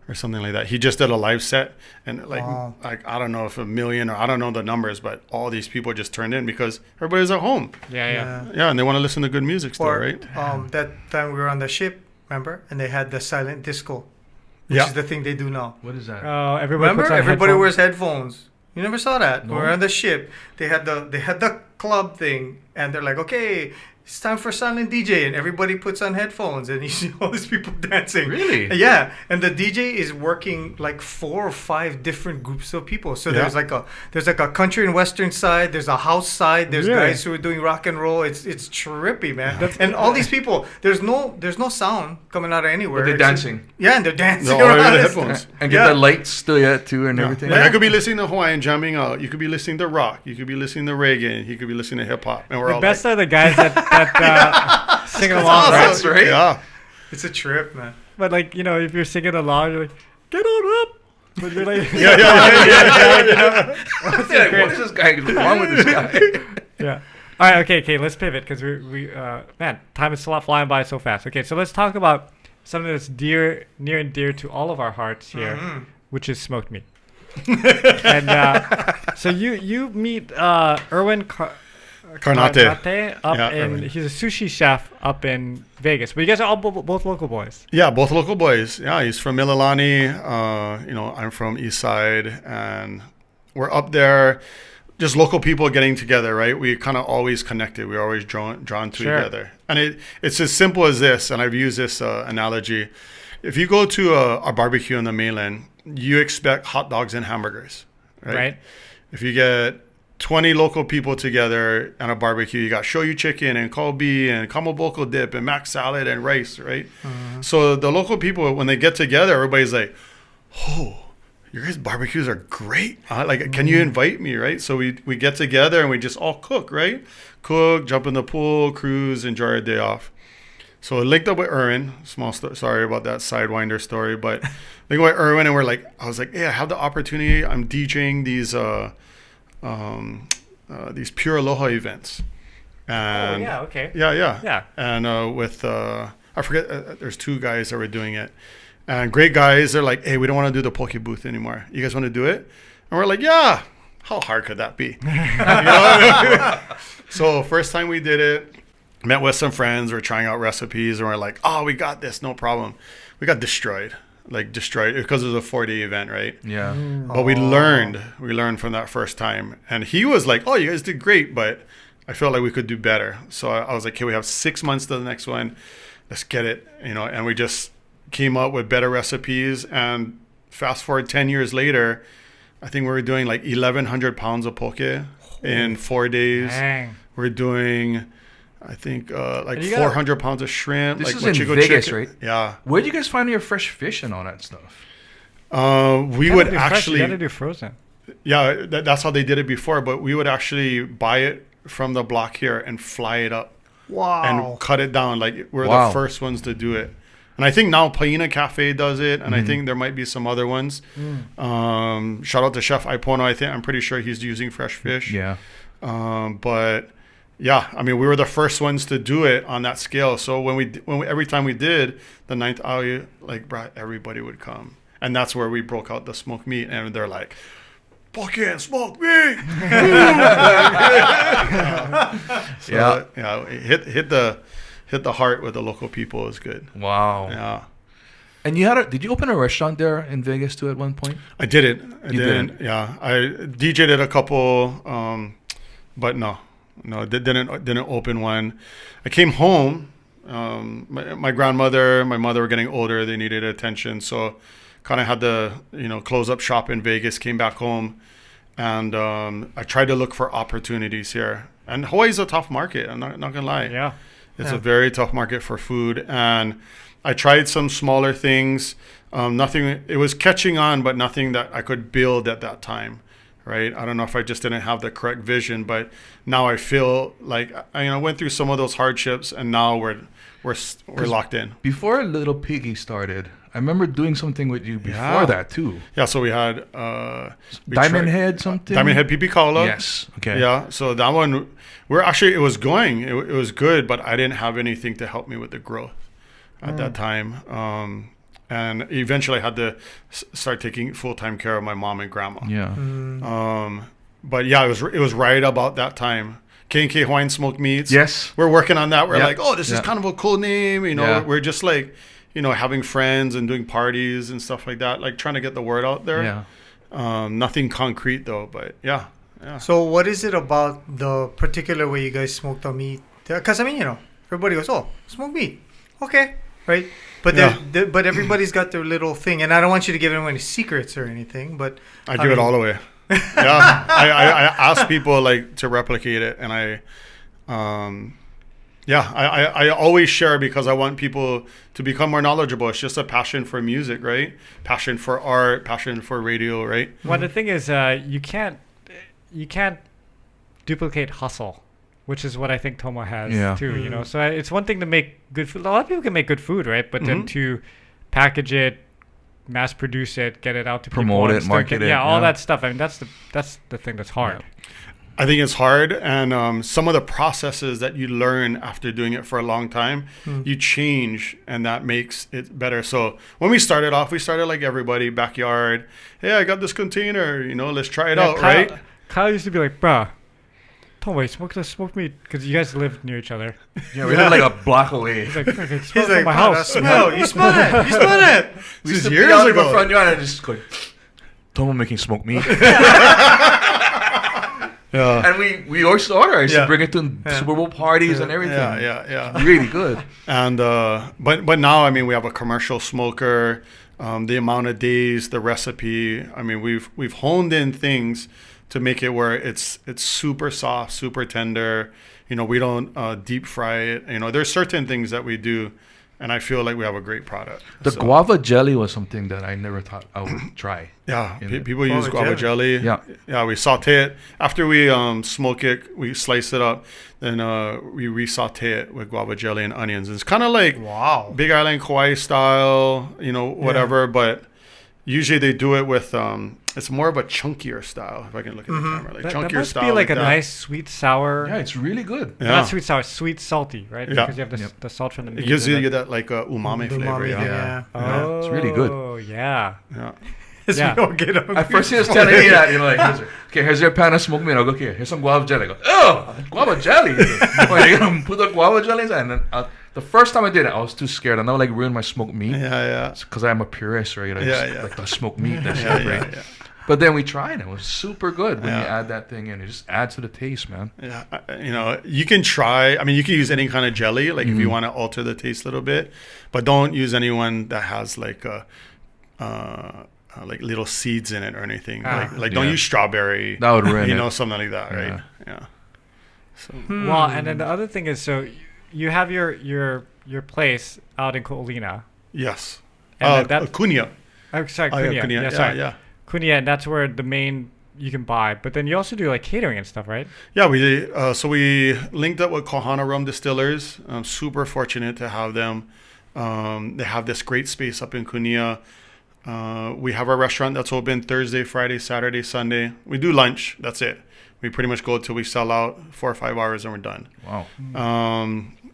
or something like that. He just did a live set, and like I don't know if 1 million, or I don't know the numbers, but all these people just turned in because everybody's at home. Yeah, and they want to listen to good music still, right? That time we were on the ship, remember, and they had the silent disco, which is the thing they do now. What is that? Everybody wears headphones. You never saw that? No. We're on the ship. They had the club thing, and they're like, okay, it's time for silent DJ, and everybody puts on headphones, and you see all these people dancing. Really? Yeah, and the DJ is working like 4 or 5 different groups of people. So there's like a country and western side, there's a house side, there's guys who are doing rock and roll. It's trippy, man. And all these people, there's no sound coming out of anywhere. But they're dancing. And they're dancing around the headphones. And get the lights still too, and everything. Like I could be listening to Hawaiian jamming out. You could be listening to rock. You could be listening to reggae. You could be listening to hip hop. And we're the all best are the guys that sing along, right? Right? Yeah. It's a trip, man. But like, if you're singing along, you're like, get on up. But you're like, What's this guy? What's wrong with this guy? Yeah. All right, okay. Let's pivot because man, time is flying by so fast. Okay, so let's talk about something that's near and dear to all of our hearts here, which is smoked meat. And so you meet Erwin Carnate. He's a sushi chef up in Vegas. But you guys are all both local boys. Yeah, both local boys. Yeah, he's from Mililani. I'm from East Side, and we're up there. Just local people getting together, right? We kind of always connected. We're always drawn to each other. And it's as simple as this, and I've used this analogy. If you go to a barbecue in the mainland, you expect hot dogs and hamburgers, right? If you get 20 local people together on a barbecue, you got shoyu chicken and kalbi and kamaboko dip and mac salad and rice, right? So the local people, when they get together, everybody's like, oh, your guys' barbecues are great. Can you invite me, right? So we get together and we just all cook, right? Cook, jump in the pool, cruise, enjoy our day off. So I linked up with Erwin. Sorry about that sidewinder story, but linked with Erwin, and I was like, hey, I have the opportunity. I'm DJing these Pure Aloha events. And Yeah. And with I forget, there's two guys that were doing it. And great guys, they're like, hey, we don't want to do the poke booth anymore. You guys want to do it? And we're like, yeah. How hard could that be? So first time we did it, met with some friends. We're trying out recipes, and we're like, oh, we got this, no problem. We got destroyed because it was a 4-day event, right? Yeah. But we learned from that first time. And he was like, oh, you guys did great, but I felt like we could do better. So I was like, okay, we have 6 months to the next one. Let's get it, and we just came up with better recipes. And fast forward 10 years later, I think we were doing like 1,100 pounds of poke in 4 days. Dang. We're doing, I think, 400 pounds of shrimp. This like is in Mochigo Vegas, chicken. right? Yeah. Where'd you guys find your fresh fish and all that stuff? We would actually. You gotta do frozen. Yeah, that's how they did it before. But we would actually buy it from the block here and fly it up. Wow. And cut it down. Like we're the first ones to do it. And I think now Paina Cafe does it, and I think there might be some other ones. Shout out to Chef Ipono. I'm pretty sure he's using fresh fish. Yeah. But yeah, I mean, we were the first ones to do it on that scale. So every time we did the ninth hour, everybody would come, and that's where we broke out the smoked meat, and they're like, "Fucking smoked meat!" Hit the heart with the local people is good. Wow. Yeah. And did you open a restaurant there in Vegas too at one point? I didn't. You didn't? Yeah. I DJ'd at a couple, but no, didn't open one. I came home. My grandmother, my mother were getting older. They needed attention. So kind of had to, close up shop in Vegas, came back home. And I tried to look for opportunities here. And Hawaii's a tough market. I'm not going to lie. Yeah. It's a very tough market for food. And I tried some smaller things. Nothing, it was catching on, but nothing that I could build at that time, right? I don't know if I just didn't have the correct vision, but now I feel like I went through some of those hardships, and now we're locked in. Before Lil Piggy started, I remember doing something with you before that too. Yeah, so we had Diamond Head something. Diamond Head Pipi Kaula. Yes. Okay. Yeah, so that one it was going. It was good, but I didn't have anything to help me with the growth at that time. And eventually I had to start taking full-time care of my mom and grandma. Yeah. But yeah, it was right about that time. K&K Hawaiian Smoked Meats. Yes. We're working on that. We're like, oh, this is kind of a cool name. Yeah. We're just like, having friends and doing parties and stuff like that, like trying to get the word out there. Yeah. Nothing concrete though, but yeah. So what is it about the particular way you guys smoke the meat? Because everybody goes, oh, smoked meat. Okay. Right. But but everybody's got their little thing. And I don't want you to give anyone any secrets or anything, but I give it all away. Yeah. I ask people to replicate it, and I always share because I want people to become more knowledgeable. It's just a passion for music, right? Passion for art, passion for radio, right? Well, the thing is, you can't duplicate hustle, which is what I think Toma has too. So it's one thing to make good food. A lot of people can make good food, right? But then to package it, mass produce it, get it out to promote people, it, market it, all that stuff. I mean, that's the thing that's hard. I think it's hard, and some of the processes that you learn after doing it for a long time, you change, and that makes it better. So when we started off, we started like everybody, backyard. Hey, I got this container, let's try it out, right? Kyle used to be like, bruh, Toma, smoke meat, because you guys live near each other. Yeah, we live like a block away. He's like, "Frick, it He's smells like, from my "Wow, house." that smell. You smell it. You smell it. We used This to is be out years in the ago. front yard and just go, Toma making smoked meat. Yeah. And we always order. I used Yeah. to bring it to Super Bowl parties and everything. Yeah. Really good. And but now, I mean, we have a commercial smoker. The amount of days, the recipe. I mean, we've honed in things to make it where it's super soft, super tender. We don't deep fry it. There's certain things that we do, and I feel like we have a great product. The So, guava jelly was something that I never thought I would try. Yeah, in it. people use Guava guava jelly. Yeah. We saute it. After we smoke it, we slice it up. Then we re-saute it with guava jelly and onions. It's kind of like Wow. Big Island Kauai style, whatever. But usually they do it with it's more of a chunkier style. If I can look at the camera, like That chunkier must style. be like a that. nice sweet sour. Yeah, it's really good. Yeah. Not sweet sour, sweet salty, right? Yeah. Because you have the salt from the meat. It gives and you then- that like umami The flavor. umami, Yeah. yeah. Oh, It's really good. Oh, yeah. Yeah. As Yeah. we all get hungry. At first he was telling me that, here's your pan of smoked meat. I'll go, okay, here's some guava jelly. I go, oh, guava jelly. Well, you're going to put the guava jelly inside? And then the first time I did it, I was too scared. And I would ruin my smoked meat. Yeah. Because I'm a purist, right? Like the smoked meat, that's Yeah, great. yeah. But then we tried it. It was super good when you Yeah. add that thing in. It just adds to the taste, man. Yeah, you can try. I mean, you can use any kind of jelly, like if you want to alter the taste a little bit, but don't use anyone that has like like little seeds in it or anything. Like don't Yeah. use strawberry. That would ruin it. Something like that, right? Yeah. So Well, and then the other thing is, so you have your place out in Ko'olina. yes, And that Kunia. Oh, sorry, Oh, yeah, Kunia. Kunia. Yeah, sorry. Yeah. Kunia, and that's where the main you can buy. But then you also do like catering and stuff, right? Yeah, we linked up with Kohana Rum Distillers. I'm super fortunate to have them. They have this great space up in Kunia. We have our restaurant that's open Thursday, Friday, Saturday, Sunday. We do lunch. That's it. We pretty much go till we sell out 4 or 5 hours and we're done. Wow.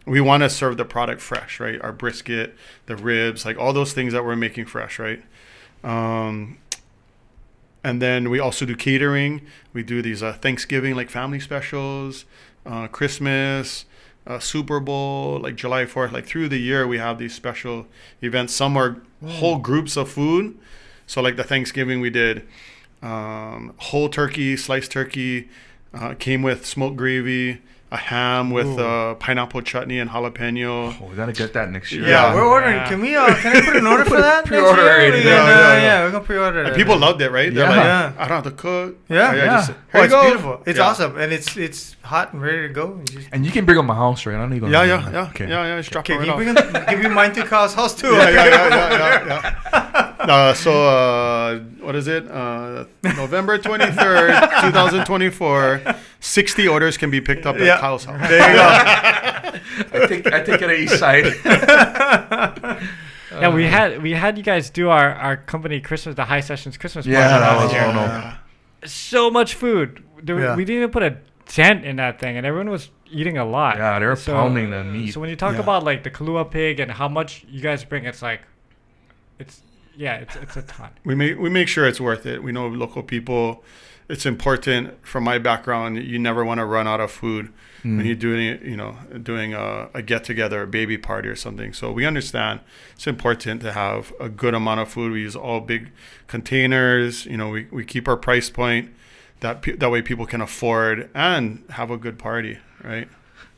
We want to serve the product fresh, right? Our brisket, the ribs, like all those things that we're making fresh, right? And then we also do catering. We do these Thanksgiving, like family specials, Christmas, Super Bowl, like July 4th. Like through the year, we have these special events. Some are whole groups of food. So like the Thanksgiving we did, whole turkey, sliced turkey, came with smoked gravy, a ham with pineapple chutney and jalapeno. Oh, we got to get that next year. Yeah. We're ordering. Yeah. Can we? Can I put an order for that? Pre-order next year? already. Yeah, we're gonna pre-order And that. people loved it, right? They're Yeah. like, Yeah. I don't have to cook. Yeah. I Yeah. just, Oh, here you it's go. beautiful. It's Yeah. awesome, and it's hot and ready to go. You just- And you can bring them my house, right? I don't need to go. Yeah. Okay. Yeah, just drop Okay, it can right you off. bring them, give you mine to Kyle's house too? So what is it? November 23rd, 2024. 60 orders can be picked up at Yeah. Kyle's house. There you go. I take it at East Side. Yeah, we had you guys do our company Christmas, the Hisessions Christmas party Yeah, that last was year. phenomenal. So much food. Yeah. We didn't even put a dent in that thing, and everyone was eating a lot. Yeah, they were pounding the meat. So when you talk Yeah. about like the Kahlua pig and how much you guys bring, it's like, it's a ton. We make sure it's worth it. We know local people. It's important. From my background, you never want to run out of food when you're doing a get together, a baby party or something. So we understand it's important to have a good amount of food. We use all big containers. We keep our price point that way people can afford and have a good party, right?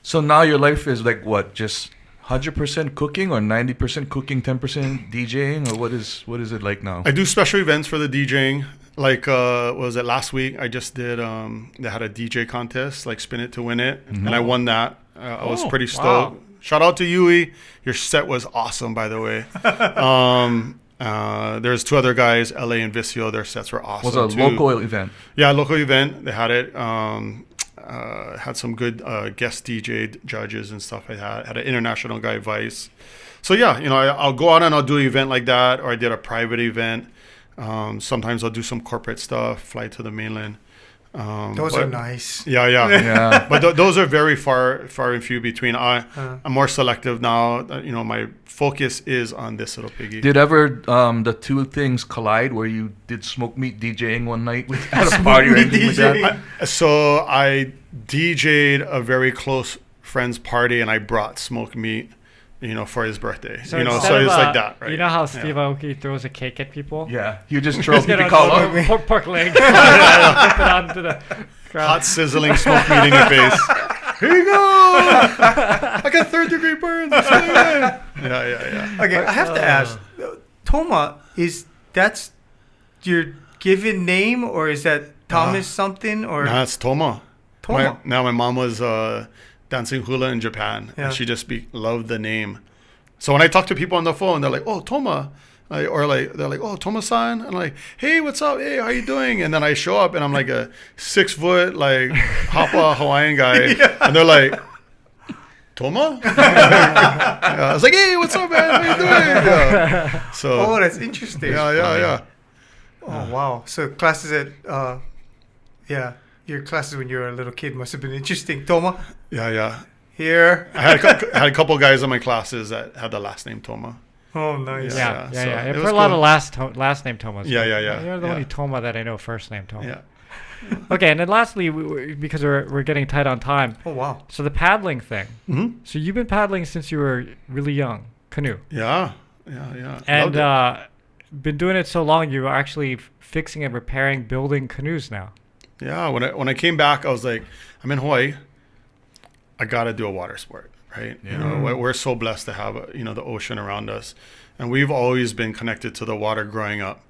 So now your life is like what? Just 100% cooking or 90% cooking, 10% DJing, or what is it like now? I do special events for the DJing. Like, what was it last week? I just did, they had a DJ contest, like Spin It to Win It. And I won that. I was Oh, pretty stoked. wow. Shout out to Yui. Your set was awesome, by the way. There's 2 other guys, LA and Visio. Their sets were awesome. Was a too. local event. Yeah, local event. They had it. Had some good guest DJ judges and stuff like that. Had an international guy, Vice. So yeah, I'll go out and I'll do an event like that, or I did a private event. Sometimes I'll do some corporate stuff, fly to the mainland. Those but- are nice. Yeah, yeah. Yeah. But those are very far and few between. I'm more selective now. My focus is on this Little Piggy. Did ever the two things collide where you did smoke meat DJing one night at a party or Meat anything like that? DJing. So I DJ'd a very close friend's party, and I brought smoked meat, for his birthday. So instead it's of, like that, right? You know how Steve Aoki throws a cake at people? Yeah. You just throw Get pipi on color. pork leg. Put it onto the crowd. Hot sizzling smoked meat in your face. Here you go. I got 3rd-degree burns. Yeah. Okay, I have to ask, Toma, that's your given name, or is that Thomas something, or No, it's Toma. Toma? My mom was dancing hula in Japan, Yeah. and she just loved the name. So when I talk to people on the phone, they're like, "Oh, Toma," they're like, "Oh, Toma-san," and I'm like, "Hey, what's up? Hey, how you doing?" And then I show up, and I'm like a 6-foot Hapa Hawaiian guy, and they're like, "Toma?" I was like, "Hey, what's up, man? How you doing?" Yeah. So Oh, that's interesting. yeah. Oh, wow. So classes at, your classes when you were a little kid must have been interesting. Toma, Yeah. here. I had a couple guys in my classes that had the last name Toma. Oh, nice. Yeah. so I've it heard was a lot cool. of last name Tomas. Yeah. You're the Yeah. only Toma that I know first name Toma. Yeah. Okay, and then lastly, because we're getting tight on time, Oh, wow. so the paddling thing. Mm-hmm. So you've been paddling since you were really young, canoe, Yeah. and Loved it. been doing it so long you're actually fixing and repairing, building canoes now. Yeah. When I came back, I was like, I'm in Hawaii. I gotta do a water sport, right? Yeah. We're so blessed to have the ocean around us, and we've always been connected to the water growing up.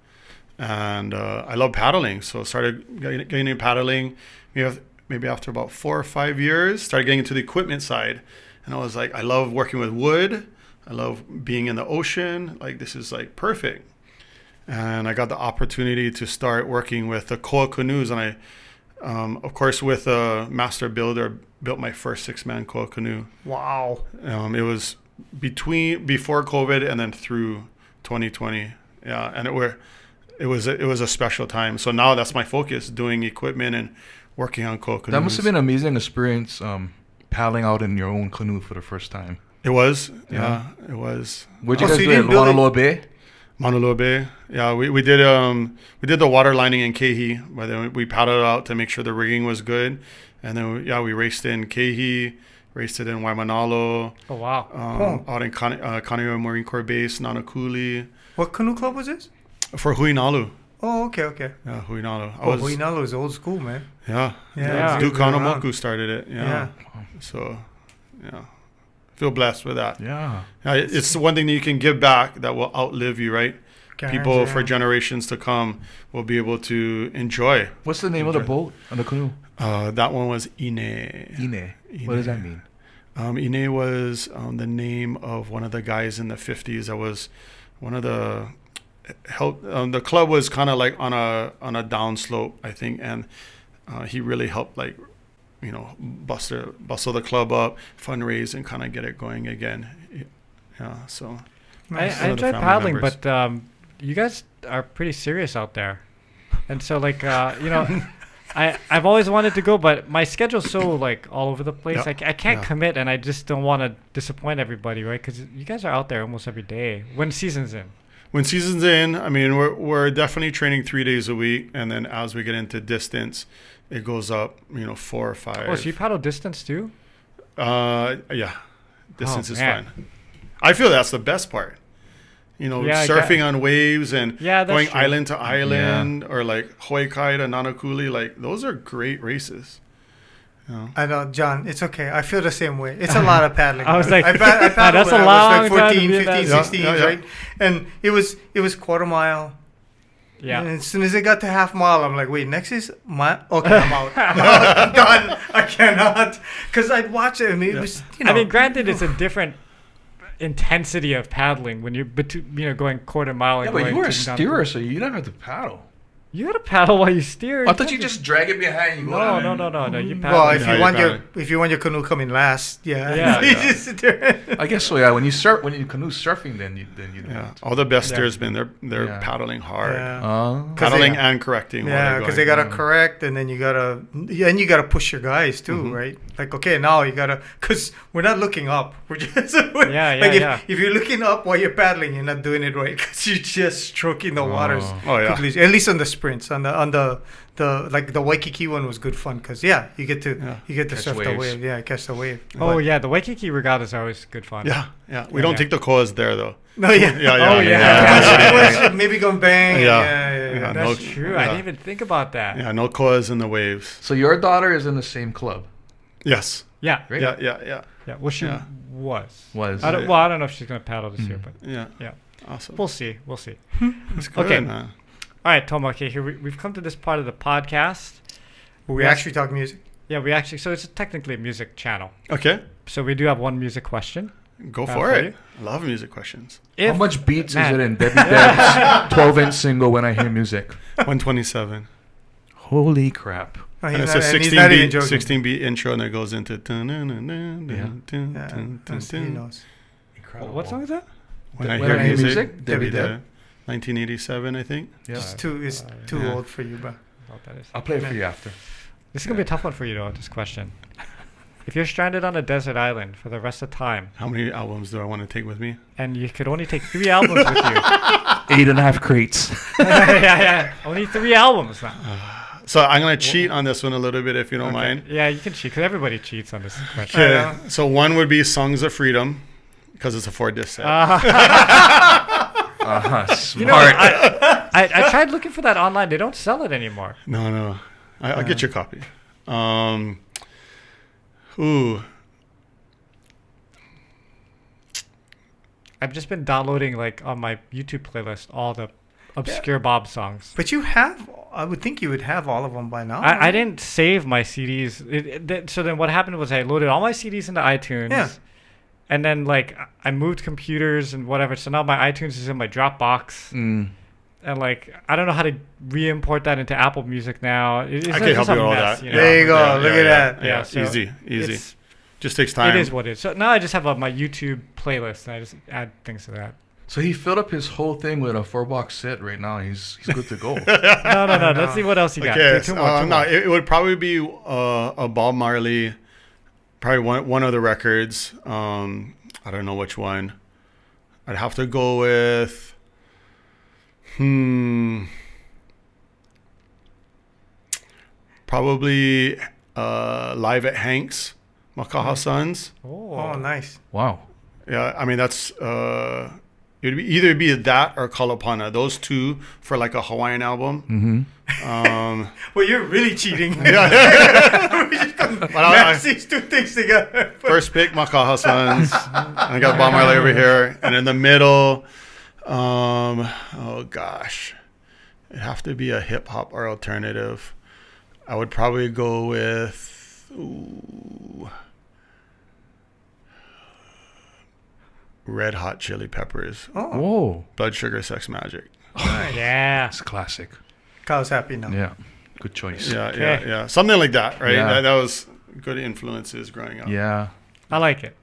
And I love paddling, so started getting into paddling. Maybe after about 4 or 5 years, started getting into the equipment side, and I was like, I love working with wood. I love being in the ocean. Like, this is like perfect. And I got the opportunity to start working with the koa canoes, and I, of course, with a master builder, built my first 6-man koa canoe. Wow. It was before COVID and then through 2020. Yeah, and it was a special time. So now that's my focus, doing equipment and working on koa canoes. That must have been an amazing experience, paddling out in your own canoe for the first time. It was. Yeah. Yeah, it was. Where'd you Oh, guys so you do it? didn't build it- Honolulu Bay? Mauna Loa Bay. Yeah, we did the water lining in Kehi, but then we paddled out to make sure the rigging was good, and then we raced in Kehi, raced it in Waimanalo, Oh wow! out in Kaneohe Marine Corps Base, Nanakuli, What canoe club was this? for Huinalu. Oh, okay. Yeah, Huinalu. Huinalo is old school, man. Yeah. Yeah. Duke It's been around. Kanamoku started it. Yeah. Yeah. So, yeah, feel blessed with that. Yeah. Yeah, it's the one thing that you can give back that will outlive you, right? People for generations to come will be able to enjoy. What's the name of the boat on the canoe? That one was Ine. Ine. What does that mean? Ine was the name of one of the guys in the 50s. That was one of the help. The club was kind of like on a downslope, I think, and he really helped, like, bustle the club up, fundraise, and kind of get it going again. Yeah, so I Some of the enjoy family paddling, members. but you guys are pretty serious out there, and so I've always wanted to go, but my schedule's so like all over the place. Yeah. I can't Yeah. commit, and I just don't want to disappoint everybody, right? Because you guys are out there almost every day when season's in. when season's in, I mean, we're definitely training 3 days a week, and then as we get into distance, it goes up, 4 or 5. Oh, so you paddle distance too? Yeah, distance is man. fun. I feel that's the best part. Yeah, I surfing on waves and Yeah, that's going true. island to island, or like Hoikai to Nanakuli. Like, those are great races. I know, John, it's okay. I feel the same way. It's a lot of paddling. I was like, I paddled that's when a I long was time like to 14, be in 15, that. 16, Yeah. right? And it was quarter mile. Yeah. And as soon as it got to half mile, I'm like, wait, next is mile? Okay, I'm out. I'm done. I cannot. Because I'd watch it. I mean, it was, I mean, granted, it's a different intensity of paddling when you're going quarter mile. And Yeah, but going you were a taking down- steerer, so you didn't have to paddle. You gotta paddle while you steer. I thought you just drag it behind you. No. You paddle. Well, Yeah, if you want your canoe coming last, Yeah. you just sit there. I guess so. Yeah, when you canoe surfing, then you do Yeah, it. all the best Yeah. steersmen, they're Yeah. paddling hard, Yeah. paddling they- and correcting. Yeah, while because they're they going. gotta correct, and then you gotta push your guys too, right? Like, okay, now you gotta, because we're not looking up. We're just If you're looking up while you're paddling, you're not doing it right because you're just stroking the waters. Oh, yeah. quickly. At least on the sprints, on the like the Waikiki one was good fun because you get to Catch surf the waves. wave, catch the wave. Oh But- yeah, the Waikiki regattas are always good fun. Yeah. We Yeah, don't yeah. take the koas there though. No, yeah. Oh, yeah. Catch, maybe go bang. Yeah. Yeah. That's no- true. yeah. I didn't even think about that. Yeah, no koas in the waves. So your daughter is in the same club. Yes. Yeah. Right? Yeah. Well, she Yeah. was. Was. I don't know if she's gonna paddle this year, but Yeah. Yeah. Awesome. we'll see. That's good, Okay. man. All right, Toma. Okay, here we've come to this part of the podcast. We actually talk music. Yeah, we actually. So it's technically a music channel. Okay. So we do have one music question. Go for for it. you. I love music questions. How much beats Man. is it in Debbie Deb's 12-inch single When I Hear Music? 127. Holy crap. Oh, And he's it's not, a and he's not even 16 beat, joking. 16 beat intro, and it goes into. He knows. Incredible. What song is that? When I When hear I Hear music, Music, Debbie Debbie Deb. 1987, I think. Yeah. It's too Yeah. old for you, bro. What that is. I'll play it for you after. This is gonna be a tough one for you though. This question. If you're stranded on a desert island for the rest of time, How many albums do I want to take with me? and you could only take 3 albums with you, 8.5 crates. yeah, only 3 albums now. So I'm gonna cheat on this one a little bit, if you don't Okay. mind. Yeah, you can cheat because everybody cheats on this question. Okay. So one would be "Songs of Freedom," because it's a 4-disc set. Smart. You know, I tried looking for that online. They don't sell it anymore. No. I'll get your copy. Ooh. I've just been downloading like on my YouTube playlist all the obscure Bob songs. But I would think you would have all of them by now. I didn't save my CDs. So then what happened was I loaded all my CDs into iTunes. Yeah. And then like I moved computers and whatever. So now my iTunes is in my Dropbox. And like I don't know how to re-import that into Apple Music now. It's I can just help a you with all mess, that. you know? There you go. Look at that. Yeah, so easy. It's- Just takes time. It is what it is. So now I just have my YouTube playlist and I just add things to that. So he filled up his whole thing with a 4-box set right now. He's good to go. No. Let's see what else you got. Okay, Two more. no, it would probably be a Bob Marley, probably one of the records. I don't know which one. I'd have to go with. Probably Live at Hank's, Makaha Sons. Oh, nice. Wow. Yeah, I mean that's it'd either be that or Kalapana. Those two for like a Hawaiian album. Well, you're really cheating. But Match these two things together. first pick Makaha Sons. I got Bob Marley over here, and in the middle, oh gosh, it'd have to be a hip hop or alternative. I would probably go with Red Hot Chili Peppers, Oh, Whoa. Blood Sugar Sex Magic. Yeah. That's classic. Kyle's happy now. Yeah. Good choice. Yeah, something like that, right? Yeah. That was good influences growing up. Yeah. I like it.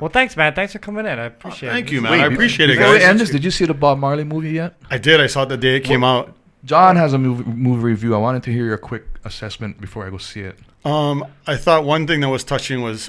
Well, thanks, man. Thanks for coming in. I appreciate it. Thank you, man. Wait, I appreciate it, Before we guys. end this, did you see the Bob Marley movie yet? I did. I saw it the day it came out. John has a movie review. I wanted to hear your quick assessment before I go see it. I thought one thing that was touching was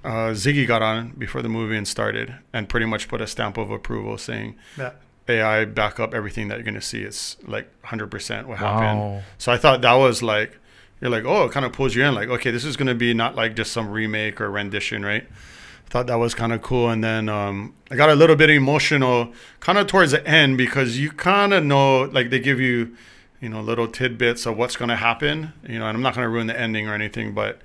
Ziggy got on before the movie and started and pretty much put a stamp of approval saying, Yeah. AI back up everything that you're going to see. It's like 100% what Wow. happened. So I thought that was like, you're like, oh, it kind of pulls you in. Like, okay, this is going to be not like just some remake or rendition, right? I thought that was kind of cool. And then I got a little bit emotional kind of towards the end because you kind of know, like they give you, little tidbits of what's going to happen, and I'm not going to ruin the ending or anything, but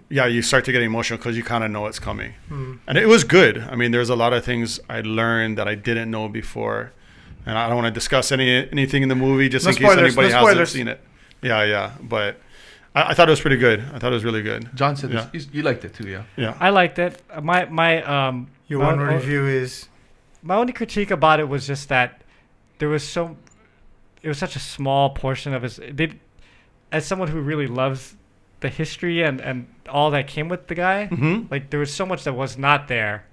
you start to get emotional because you kind of know it's coming. And it was good. I mean, there's a lot of things I learned that I didn't know before. And I don't want to discuss anything in the movie just No in case spoilers, anybody no hasn't spoilers. seen it. Yeah. But I thought it was pretty good. I thought it was really good. John said Yeah. you liked it too, yeah? Yeah. I liked it. Your my- one review is My only critique about it was just that there was it was such a small portion of his. As someone who really loves the history and all that came with the guy, like there was so much that was not there.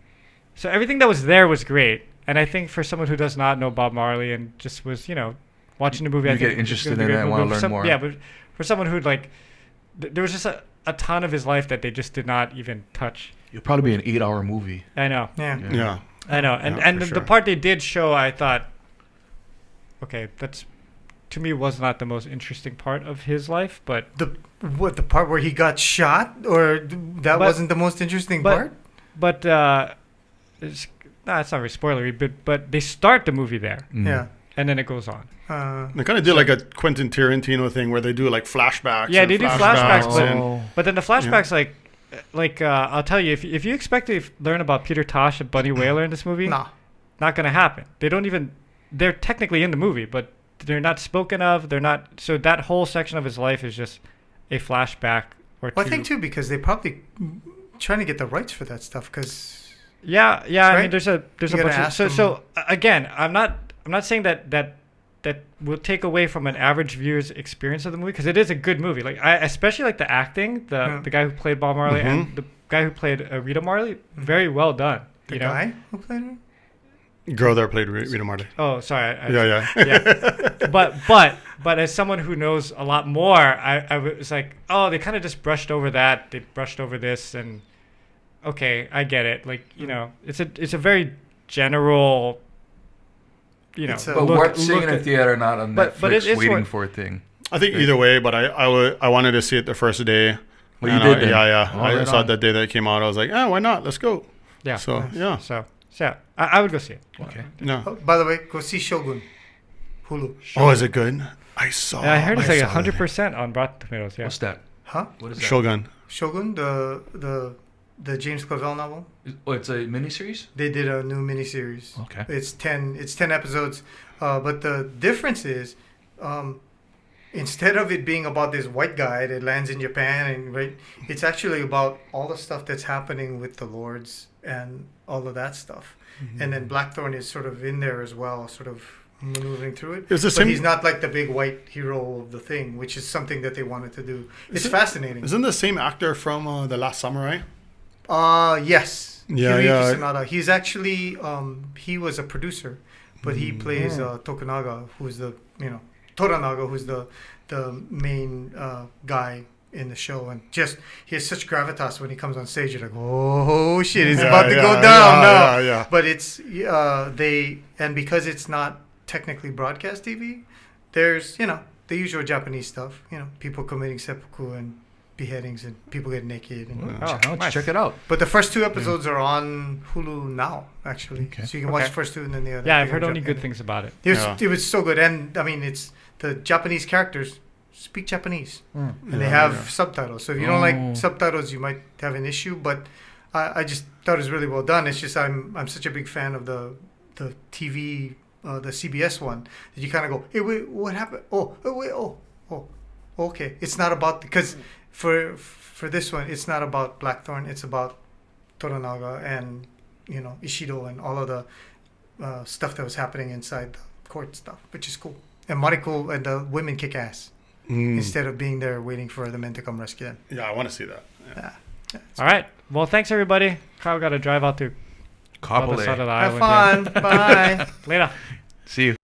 So everything that was there was great. And I think for someone who does not know Bob Marley and just was, watching the movie, I think get interested it's gonna in be it a and good want to movie. learn more. Yeah, but for someone who'd like, there was just a ton of his life that they just did not even touch. It'll probably be an 8-hour movie. I know. Yeah. I know. And Yeah, for the sure. part they did show, I thought, okay, that's, to me, was not the most interesting part of his life, but The part where he got shot, or that wasn't the most interesting part? But it's not very spoilery, but they start the movie there, Yeah. and then it goes on. They kind of did like a Quentin Tarantino thing where they do like flashbacks. Yeah, and they do flashbacks, and- but then the flashbacks, I'll tell you, if you expect to learn about Peter Tosh and Bunny Wailer in this movie, Nah. not gonna happen. They're technically in the movie, but they're not spoken of. They're not. So that whole section of his life is just a flashback or two. Well, I think too because they probably trying to get the rights for that stuff. Because Yeah. I Right? mean, there's a You bunch gotta of ask so again, I'm not saying that will take away from an average viewer's experience of the movie because it is a good movie. Like I especially like the acting, the guy who played Bob Marley and the guy who played Rita Marley, very well done. the guy who played him. girl there played Rita Marley. Oh, sorry. Yeah. But as someone who knows a lot more, I was like, oh, they kind of just brushed over that. They brushed over this, and okay, I get it. Like it's a very general. It's a- But look- worth seeing look in a at- theater, not on But Netflix it's waiting worth- for a thing. I think either way, but I wanted to see it the first day. Well, you And did then. Yeah. Oh, I right saw on. it that day that it came out. I was like, why not? Let's go. Yeah. So yeah. So yeah, I would go see it. Okay. No. Oh, by the way, go see Shogun, Hulu. Oh, is it good? I saw. Yeah, I heard it's like saw that. 100% on Rotten Tomatoes. Yeah. What's that? Huh? What is that? Shogun. Shogun, the James Clavell novel. Oh, it's a miniseries? They did a new miniseries. Okay. It's 10 episodes, but the difference is, instead of it being about this white guy that lands in Japan it's actually about all the stuff that's happening with the lords and all of that stuff. And then Blackthorn is sort of in there as well, sort of maneuvering through it. Is the But same- he's not like the big white hero of the thing, which is something that they wanted to do. It's fascinating. Isn't the same actor from The Last Samurai? Yes. Yeah, Hiroyuki yeah. Sanada. He's actually he was a producer, but he plays Tokunaga, who's the Toranaga, who's the main guy in the show, and just he has such gravitas when he comes on stage. You're like, oh shit, it's about to go down now. Yeah. But it's because it's not technically broadcast TV, there's the usual Japanese stuff. People committing seppuku and beheadings and people get naked. And, Oh, nice. Check it out. But the first 2 episodes are on Hulu now, actually. Okay. So you can watch Okay. the first 2 and then the other. Yeah, I've heard only good things about it. It was so good, and I mean, it's the Japanese characters speak Japanese, and they have subtitles. So if you don't like subtitles, you might have an issue. But I just thought it was really well done. It's just I'm such a big fan of the TV, the CBS one, that you kind of go, hey, wait, what happened? Okay. It's not about because for this one, it's not about Blackthorn. It's about Toranaga and Ishido and all of the stuff that was happening inside the court stuff, which is cool. And Mariko and the women kick ass instead of being there waiting for the men to come rescue them. Yeah, I want to see that. Yeah. All right. Well, thanks everybody. Kyle got to drive out to the other side of the Have island. fun. Bye. Yeah. Later. See you.